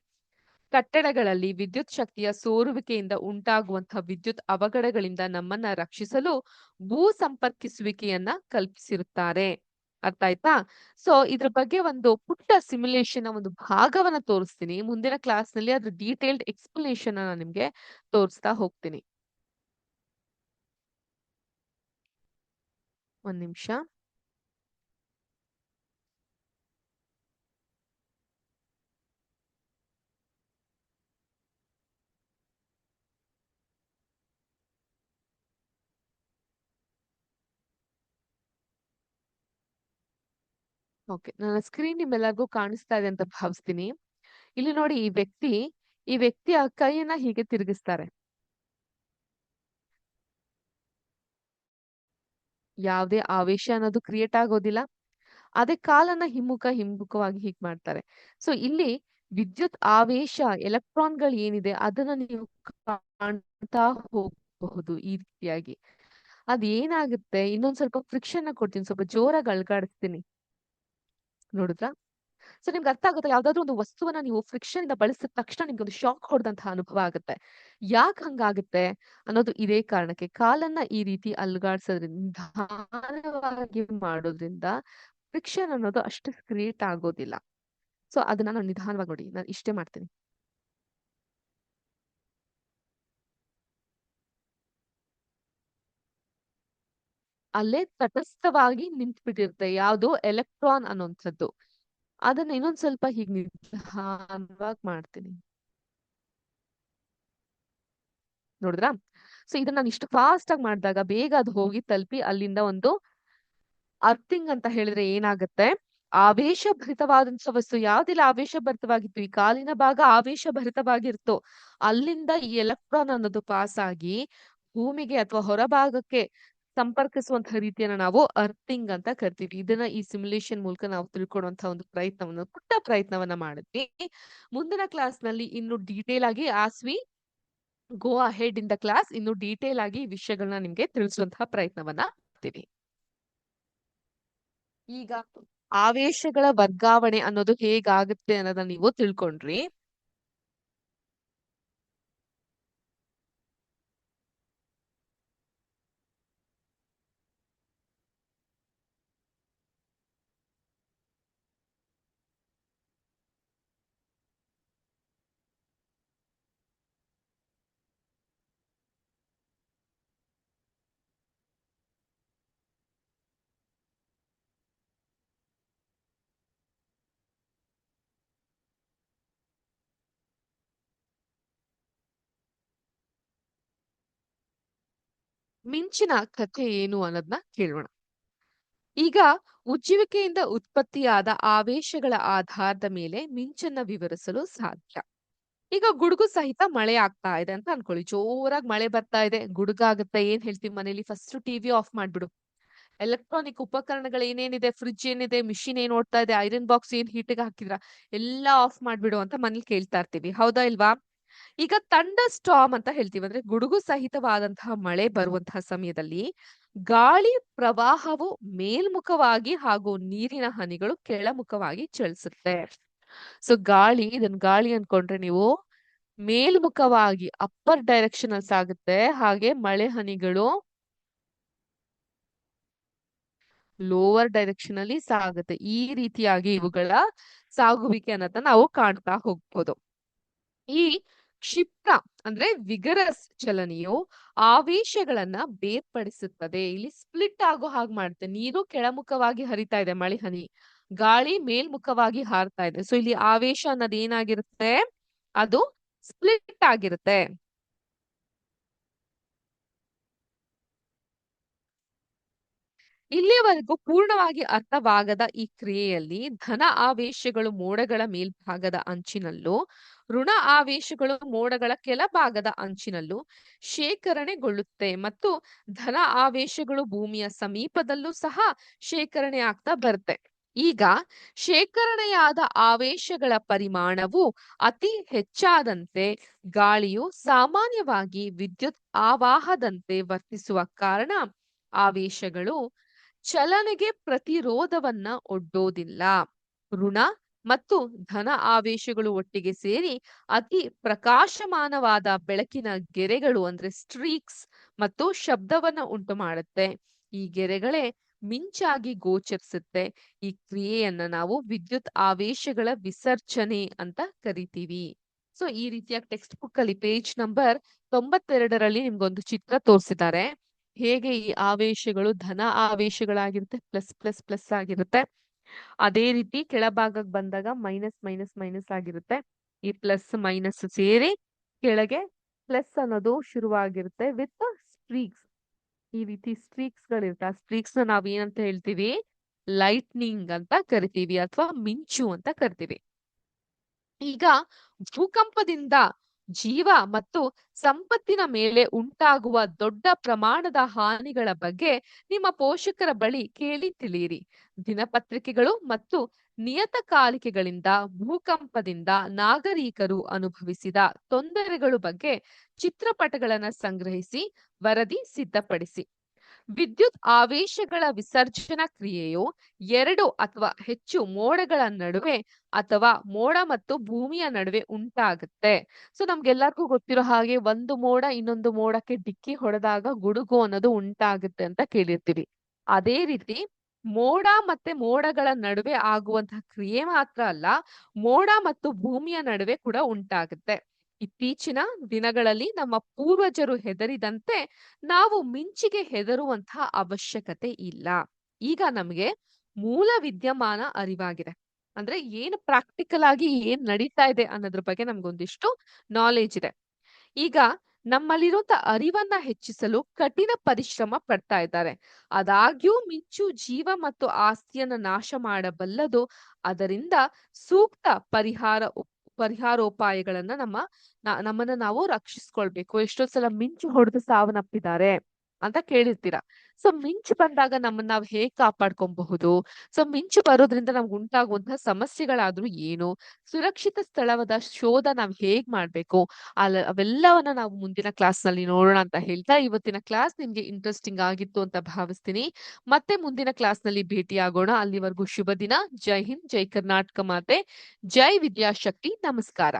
ಕಟ್ಟಡಗಳಲ್ಲಿ ವಿದ್ಯುತ್ ಶಕ್ತಿಯ ಸೋರುವಿಕೆಯಿಂದ ಉಂಟಾಗುವಂತಹ ವಿದ್ಯುತ್ ಅವಘಡಗಳಿಂದ ನಮ್ಮನ್ನ ರಕ್ಷಿಸಲು ಭೂ ಸಂಪರ್ಕಿಸುವಿಕೆಯನ್ನ ಕಲ್ಪಿಸಿರುತ್ತಾರೆ. ಅರ್ಥ ಆಯ್ತಾ? ಸೊ ಇದ್ರ ಬಗ್ಗೆ ಒಂದು ಪುಟ್ಟ ಸಿಮ್ಯುಲೇಷನ್ ಒಂದು ಭಾಗವನ್ನ ತೋರಿಸ್ತೀನಿ. ಮುಂದಿನ ಕ್ಲಾಸ್ ನಲ್ಲಿ ಅದ್ರ ಡೀಟೇಲ್ಡ್ ಎಕ್ಸ್ಪ್ಲನೇಷನ್ ನಾನು ನಿಮ್ಗೆ ತೋರಿಸ್ತಾ ಹೋಗ್ತೀನಿ. ಒಂದ್ ನಿಮಿಷ. ಓಕೆ, ನನ್ನ ಸ್ಕ್ರೀನ್ ನಿಮ್ಮೆಲ್ಲರಿಗೂ ಕಾಣಿಸ್ತಾ ಇದೆ ಅಂತ ಭಾವಿಸ್ತೀನಿ. ಇಲ್ಲಿ ನೋಡಿ, ಈ ವ್ಯಕ್ತಿಯ ಕೈಯನ್ನ ಹೀಗೆ ತಿರುಗಿಸ್ತಾರೆ. ಯಾವುದೇ ಆವೇಶ ಅನ್ನೋದು ಕ್ರಿಯೇಟ್ ಆಗೋದಿಲ್ಲ. ಅದೇ ಕಾಲನ್ನ ಹಿಮ್ಮುಖವಾಗಿ ಹೀಗ್ ಮಾಡ್ತಾರೆ. ಸೊ ಇಲ್ಲಿ ವಿದ್ಯುತ್ ಆವೇಶ ಎಲೆಕ್ಟ್ರಾನ್ಗಳು ಏನಿದೆ ಅದನ್ನ ನೀವು ಕಾಣ್ತಾ ಹೋಗಬಹುದು ಈ ರೀತಿಯಾಗಿ. ಅದ್ ಏನಾಗುತ್ತೆ, ಇನ್ನೊಂದ್ ಸ್ವಲ್ಪ ಫ್ರಿಕ್ಷನ್ ಕೊಡ್ತೀನಿ, ಸ್ವಲ್ಪ ಜೋರಾಗಿ ಅಲ್ಗಾಡಿಸ್ತೀನಿ. ನೋಡಿದ್ರಾ? ಸೊ ನಿಮ್ಗೆ ಅರ್ಥ ಆಗುತ್ತೆ, ಯಾವ್ದಾದ್ರು ಒಂದು ವಸ್ತುವನ್ನ ನೀವು ಫ್ರಿಕ್ಷನ್ ಇಂದ ಬಳಸಿದ ತಕ್ಷಣ ನಿಮ್ಗೆ ಒಂದು ಶಾಕ್ ಹೊಡೆದಂತಹ ಅನುಭವ ಆಗುತ್ತೆ. ಯಾಕೆ ಹಂಗಾಗುತ್ತೆ ಅನ್ನೋದು ಇದೇ ಕಾರಣಕ್ಕೆ. ಕಾಲನ್ನ ಈ ರೀತಿ ಅಲ್ಗಾಡ್ಸೋದ್ರಿಂದ, ನಿಧಾನವಾಗಿ ಮಾಡೋದ್ರಿಂದ ಫ್ರಿಕ್ಷನ್ ಅನ್ನೋದು ಅಷ್ಟು ಕ್ರಿಯೇಟ್ ಆಗೋದಿಲ್ಲ. ಸೊ ಅದನ್ನ ನಾನು ನಿಧಾನವಾಗಿ ನೋಡಿ, ನಾನು ಇಷ್ಟೇ ಮಾಡ್ತೀನಿ. ಅಲ್ಲೇ ತಟಸ್ಥವಾಗಿ ನಿಂತ್ಬಿಟ್ಟಿರುತ್ತೆ ಯಾವ್ದು ಎಲೆಕ್ಟ್ರಾನ್ ಅನ್ನೋಂಥದ್ದು. ಅದನ್ನ ಇನ್ನೊಂದ್ ಸ್ವಲ್ಪ ಹೀಗ್ ನಿಧಾನವಾಗಿ ಮಾಡ್ತೀನಿ. ನೋಡಿದ್ರಾ? ಸೊ ಇದನ್ನ ನಾನು ಇಷ್ಟು ಫಾಸ್ಟ್ ಆಗಿ ಮಾಡಿದಾಗ ಬೇಗ ಅದು ಹೋಗಿ ತಲುಪಿ ಅಲ್ಲಿಂದ ಒಂದು ಅರ್ಥಿಂಗ್ ಅಂತ ಹೇಳಿದ್ರೆ ಏನಾಗುತ್ತೆ, ಆವೇಶಭರಿತವಾದಂತ ವಸ್ತು ಯಾವ್ದಿಲ್ಲ ಆವೇಶಭರಿತವಾಗಿತ್ತು, ಈ ಕಾಲಿನ ಭಾಗ ಆವೇಶಭರಿತವಾಗಿರ್ತೋ ಅಲ್ಲಿಂದ ಈ ಎಲೆಕ್ಟ್ರಾನ್ ಅನ್ನೋದು ಪಾಸ್ ಆಗಿ ಭೂಮಿಗೆ ಅಥವಾ ಹೊರಭಾಗಕ್ಕೆ ಸಂಪರ್ಕಿಸುವಂತಹ ರೀತಿಯನ್ನ ನಾವು ಅರ್ಥಿಂಗ್ ಅಂತ ಕರಿತೀವಿ. ಇದನ್ನ ಈ ಸಿಮ್ಯುಲೇಷನ್ ಮೂಲಕ ನಾವು ತಿಳ್ಕೊಡುವಂತಹ ಒಂದು ಪ್ರಯತ್ನವನ್ನ, ಪುಟ್ಟ ಪ್ರಯತ್ನವನ್ನ ಮಾಡಿದ್ವಿ. ಮುಂದಿನ ಕ್ಲಾಸ್ ನಲ್ಲಿ ಇನ್ನು ಡೀಟೇಲ್ ಆಗಿ as we go ahead in the class ಇನ್ನು ಡೀಟೇಲ್ ಆಗಿ ಈ ವಿಷಯಗಳನ್ನ ನಿಮ್ಗೆ ತಿಳಿಸುವಂತಹ ಪ್ರಯತ್ನವನ್ನ ಮಾಡ್ತೀವಿ. ಈಗ ಆವೇಶಗಳ ವರ್ಗಾವಣೆ ಅನ್ನೋದು ಹೇಗಾಗುತ್ತೆ ಅನ್ನೋದನ್ನ ನೀವು ತಿಳ್ಕೊಂಡ್ರಿ. ಮಿಂಚಿನ ಕಥೆ ಏನು ಅನ್ನೋದನ್ನ ಕೇಳೋಣ. ಈಗ ಉಜ್ಜುವಿಕೆಯಿಂದ ಉತ್ಪತ್ತಿಯಾದ ಆವೇಶಗಳ ಆಧಾರದ ಮೇಲೆ ಮಿಂಚನ್ನ ವಿವರಿಸಲು ಸಾಧ್ಯ. ಈಗ ಗುಡುಗು ಸಹಿತ ಮಳೆ ಆಗ್ತಾ ಇದೆ ಅಂತ ಅನ್ಕೊಳ್ಳಿ. ಜೋರಾಗಿ ಮಳೆ ಬರ್ತಾ ಇದೆ. ಗುಡುಗಾಗುತ್ತೆ. ಏನ್ ಹೇಳ್ತೀವಿ ಮನೇಲಿ? ಫಸ್ಟ್ ಟಿವಿ ಆಫ್ ಮಾಡ್ಬಿಡು. ಎಲೆಕ್ಟ್ರಾನಿಕ್ ಉಪಕರಣಗಳು ಏನೇನಿದೆ, ಫ್ರಿಡ್ಜ್ ಏನಿದೆ, ಮಿಷಿನ್ ಏನ್ ಓಡ್ತಾ ಇದೆ, ಐರನ್ ಬಾಕ್ಸ್ ಏನ್ ಹೀಟಿಗೆ ಹಾಕಿದ್ರ, ಎಲ್ಲಾ ಆಫ್ ಮಾಡ್ಬಿಡು ಅಂತ ಮನೇಲಿ ಕೇಳ್ತಾ ಇರ್ತೀವಿ. ಹೌದಾ ಇಲ್ವಾ? ಈಗ ಥಂಡರ್ ಸ್ಟಾರ್ಮ್ ಅಂತ ಹೇಳ್ತೀವಿ. ಅಂದ್ರೆ ಗುಡುಗು ಸಹಿತವಾದಂತಹ ಮಳೆ ಬರುವಂತಹ ಸಮಯದಲ್ಲಿ ಗಾಳಿ ಪ್ರವಾಹವು ಮೇಲ್ಮುಖವಾಗಿ ಹಾಗೂ ನೀರಿನ ಹನಿಗಳು ಕೆಳಮುಖವಾಗಿ ಚಲಿಸುತ್ತೆ. ಸೊ ಇದನ್ ಗಾಳಿ ಅನ್ಕೊಂಡ್ರೆ ನೀವು ಮೇಲ್ಮುಖವಾಗಿ ಅಪ್ಪರ್ ಡೈರೆಕ್ಷನ್ ಅಲ್ಲಿ ಸಾಗುತ್ತೆ. ಹಾಗೆ ಮಳೆ ಹನಿಗಳು ಲೋವರ್ ಡೈರೆಕ್ಷನ್ ಅಲ್ಲಿ ಸಾಗುತ್ತೆ. ಈ ರೀತಿಯಾಗಿ ಇವುಗಳ ಸಾಗುವಿಕೆ ಅನ್ನೋದನ್ನ ನಾವು ಕಾಣ್ತಾ ಹೋಗ್ಬೋದು. ಈ ಕ್ಷಿಪ್ರ ಅಂದ್ರೆ ವಿಗರಸ್ ಚಲನೆಯು ಆವೇಶಗಳನ್ನ ಬೇರ್ಪಡಿಸುತ್ತದೆ. ಇಲ್ಲಿ ಸ್ಪ್ಲಿಟ್ ಆಗೋ ಹಾಗೆ ಮಾಡುತ್ತೆ. ನೀರು ಕೆಳಮುಖವಾಗಿ ಹರಿತಾ ಇದೆ, ಮಳೆ ಹನಿ. ಗಾಳಿ ಮೇಲ್ಮುಖವಾಗಿ ಹಾರ್ತಾ ಇದೆ. ಸೊ ಇಲ್ಲಿ ಆವೇಶ ಅನ್ನೋದು ಏನಾಗಿರುತ್ತೆ? ಅದು ಸ್ಪ್ಲಿಟ್ ಆಗಿರುತ್ತೆ. ಇಲ್ಲಿಯವರೆಗೂ ಪೂರ್ಣವಾಗಿ ಅರ್ಥವಾಗದ ಈ ಕ್ರಿಯೆಯಲ್ಲಿ ಧನ ಆವೇಶಗಳು ಮೋಡಗಳ ಮೇಲ್ಭಾಗದ ಅಂಚಿನಲ್ಲೂ, ಋಣ ಆವೇಶಗಳು ಮೋಡಗಳ ಕೆಳಭಾಗದ ಅಂಚಿನಲ್ಲೂ ಶೇಖರಣೆಗೊಳ್ಳುತ್ತೆ ಮತ್ತು ಧನ ಆವೇಶಗಳು ಭೂಮಿಯ ಸಮೀಪದಲ್ಲೂ ಸಹ ಶೇಖರಣೆ ಆಗ್ತಾ ಬರುತ್ತೆ. ಈಗ ಶೇಖರಣೆಯಾದ ಆವೇಶಗಳ ಪರಿಮಾಣವು ಅತಿ ಹೆಚ್ಚಾದಂತೆ ಗಾಳಿಯು ಸಾಮಾನ್ಯವಾಗಿ ವಿದ್ಯುತ್ ಆವಾಹದಂತೆ ವರ್ತಿಸುವ ಕಾರಣ ಆವೇಶಗಳು ಚಲನೆಗೆ ಪ್ರತಿರೋಧವನ್ನ ಒಡ್ಡೋದಿಲ್ಲ. ಋಣ ಮತ್ತು ಧನ ಆವೇಶಗಳು ಒಟ್ಟಿಗೆ ಸೇರಿ ಅತಿ ಪ್ರಕಾಶಮಾನವಾದ ಬೆಳಕಿನ ಗೆರೆಗಳು ಅಂದ್ರೆ ಸ್ಟ್ರೀಕ್ಸ್ ಮತ್ತು ಶಬ್ದವನ್ನ ಉಂಟು ಮಾಡುತ್ತೆ. ಈ ಗೆರೆಗಳೇ ಮಿಂಚಾಗಿ ಗೋಚರಿಸುತ್ತೆ. ಈ ಕ್ರಿಯೆಯನ್ನ ನಾವು ವಿದ್ಯುತ್ ಆವೇಶಗಳ ವಿಸರ್ಜನೆ ಅಂತ ಕರಿತೀವಿ. ಸೊ ಈ ರೀತಿಯ ಟೆಕ್ಸ್ಟ್ ಬುಕ್ ಅಲ್ಲಿ ಪೇಜ್ ನಂಬರ್ 92ರಲ್ಲಿ ನಿಮ್ಗೊಂದು ಚಿತ್ರ ತೋರಿಸಿದ್ದಾರೆ. ಹೇಗೆ ಈ ಆವೇಶಗಳು ಧನ ಆವೇಶಗಳಾಗಿರುತ್ತೆ, ಪ್ಲಸ್ ಪ್ಲಸ್ ಪ್ಲಸ್ ಆಗಿರುತ್ತೆ. ಅದೇ ರೀತಿ ಕೆಳಭಾಗಕ್ಕೆ ಬಂದಾಗ ಮೈನಸ್ ಮೈನಸ್ ಮೈನಸ್ ಆಗಿರುತ್ತೆ. ಈ ಪ್ಲಸ್ ಮೈನಸ್ ಸೇರಿ ಕೆಳಗೆ ಪ್ಲಸ್ ಅನ್ನೋದು ಶುರುವಾಗಿರುತ್ತೆ ವಿತ್ ಸ್ಟ್ರೀಕ್ಸ್. ಈ ರೀತಿ ಸ್ಟ್ರೀಕ್ಸ್ ಗಳಿರುತ್ತೆ. ಆ ಸ್ಟ್ರೀಕ್ಸ್ ನ ನಾವ್ ಏನಂತ ಹೇಳ್ತೀವಿ? ಲೈಟ್ನಿಂಗ್ ಅಂತ ಕರಿತೀವಿ ಅಥವಾ ಮಿಂಚು ಅಂತ ಕರಿತೀವಿ. ಈಗ ಭೂಕಂಪದಿಂದ ಜೀವ ಮತ್ತು ಸಂಪತ್ತಿನ ಮೇಲೆ ಉಂಟಾಗುವ ದೊಡ್ಡ ಪ್ರಮಾಣದ ಹಾನಿಗಳ ಬಗ್ಗೆ ನಿಮ್ಮ ಪೋಷಕರ ಬಳಿ ಕೇಳಿ ತಿಳಿಯಿರಿ. ದಿನಪತ್ರಿಕೆಗಳು ಮತ್ತು ನಿಯತಕಾಲಿಕೆಗಳಿಂದ ಭೂಕಂಪದಿಂದ ನಾಗರಿಕರು ಅನುಭವಿಸಿದ ತೊಂದರೆಗಳ ಬಗ್ಗೆ ಚಿತ್ರಪಟಗಳನ್ನು ಸಂಗ್ರಹಿಸಿ ವರದಿ ಸಿದ್ಧಪಡಿಸಿ. ವಿದ್ಯುತ್ ಆವೇಶಗಳ ವಿಸರ್ಜನಾ ಕ್ರಿಯೆಯು ಎರಡು ಅಥವಾ ಹೆಚ್ಚು ಮೋಡಗಳ ನಡುವೆ ಅಥವಾ ಮೋಡ ಮತ್ತು ಭೂಮಿಯ ನಡುವೆ ಉಂಟಾಗುತ್ತೆ. ಸೊ ನಮ್ಗೆಲ್ಲರಿಗೂ ಗೊತ್ತಿರೋ ಹಾಗೆ ಒಂದು ಮೋಡ ಇನ್ನೊಂದು ಮೋಡಕ್ಕೆ ಡಿಕ್ಕಿ ಹೊಡೆದಾಗ ಗುಡುಗು ಅನ್ನೋದು ಉಂಟಾಗುತ್ತೆ ಅಂತ ಕೇಳಿರ್ತೀವಿ. ಅದೇ ರೀತಿ ಮೋಡ ಮತ್ತೆ ಮೋಡಗಳ ನಡುವೆ ಆಗುವಂತಹ ಕ್ರಿಯೆ ಮಾತ್ರ ಅಲ್ಲ, ಮೋಡ ಮತ್ತು ಭೂಮಿಯ ನಡುವೆ ಕೂಡ ಉಂಟಾಗುತ್ತೆ. ಇತ್ತೀಚಿನ ದಿನಗಳಲ್ಲಿ ನಮ್ಮ ಪೂರ್ವಜರು ಹೆದರಿದಂತೆ ನಾವು ಮಿಂಚಿಗೆ ಹೆದರುವಂತಹ ಅವಶ್ಯಕತೆ ಇಲ್ಲ. ಈಗ ನಮಗೆ ಮೂಲ ವಿದ್ಯಮಾನ ಅರಿವಾಗಿದೆ. ಅಂದ್ರೆ ಏನು ಪ್ರಾಕ್ಟಿಕಲ್ ಆಗಿ ಏನ್ ನಡೀತಾ ಇದೆ ಅನ್ನೋದ್ರ ಬಗ್ಗೆ ನಮ್ಗೊಂದಿಷ್ಟು ನಾಲೆಜ್ ಇದೆ. ಈಗ ನಮ್ಮಲ್ಲಿರುವಂತ ಅರಿವನ್ನ ಹೆಚ್ಚಿಸಲು ಕಠಿಣ ಪರಿಶ್ರಮ ಪಡ್ತಾ ಇದ್ದಾರೆ. ಆದಾಗ್ಯೂ ಮಿಂಚು ಜೀವ ಮತ್ತು ಆಸ್ತಿಯನ್ನ ನಾಶ ಮಾಡಬಲ್ಲದು. ಅದರಿಂದ ಸೂಕ್ತ ಪರಿಹಾರೋಪಾಯಗಳನ್ನ ನಮ್ಮನ್ನ ನಾವು ರಕ್ಷಿಸ್ಕೊಳ್ಬೇಕು. ಎಷ್ಟೋ ಸಲ ಮಿಂಚು ಹೊಡೆದು ಸಾವನ್ನಪ್ಪಿದ್ದಾರೆ ಅಂತ ಕೇಳಿರ್ತೀರ. ಸೊ ಮಿಂಚು ಬಂದಾಗ ನಮ್ಮನ್ನ ನಾವ್ ಹೇಗ್ ಕಾಪಾಡ್ಕೊಬಹುದು? ಸೊ ಮಿಂಚು ಬರೋದ್ರಿಂದ ನಮ್ಗೆ ಉಂಟಾಗುವಂತಹ ಸಮಸ್ಯೆಗಳಾದ್ರೂ ಏನು? ಸುರಕ್ಷಿತ ಸ್ಥಳವಾದ ಶೋಧ ನಾವ್ ಹೇಗ್ ಮಾಡ್ಬೇಕು? ಅವೆಲ್ಲವನ್ನ ನಾವು ಮುಂದಿನ ಕ್ಲಾಸ್ ನಲ್ಲಿ ನೋಡೋಣ ಅಂತ ಹೇಳ್ತಾ, ಇವತ್ತಿನ ಕ್ಲಾಸ್ ನಿಮ್ಗೆ ಇಂಟ್ರೆಸ್ಟಿಂಗ್ ಆಗಿತ್ತು ಅಂತ ಭಾವಿಸ್ತೀನಿ. ಮತ್ತೆ ಮುಂದಿನ ಕ್ಲಾಸ್ ನಲ್ಲಿ ಭೇಟಿಯಾಗೋಣ. ಅಲ್ಲಿವರೆಗೂ ಶುಭ ದಿನ. ಜೈ ಹಿಂದ್, ಜೈ ಕರ್ನಾಟಕ ಮಾತೆ, ಜೈ ವಿದ್ಯಾಶಕ್ತಿ. ನಮಸ್ಕಾರ.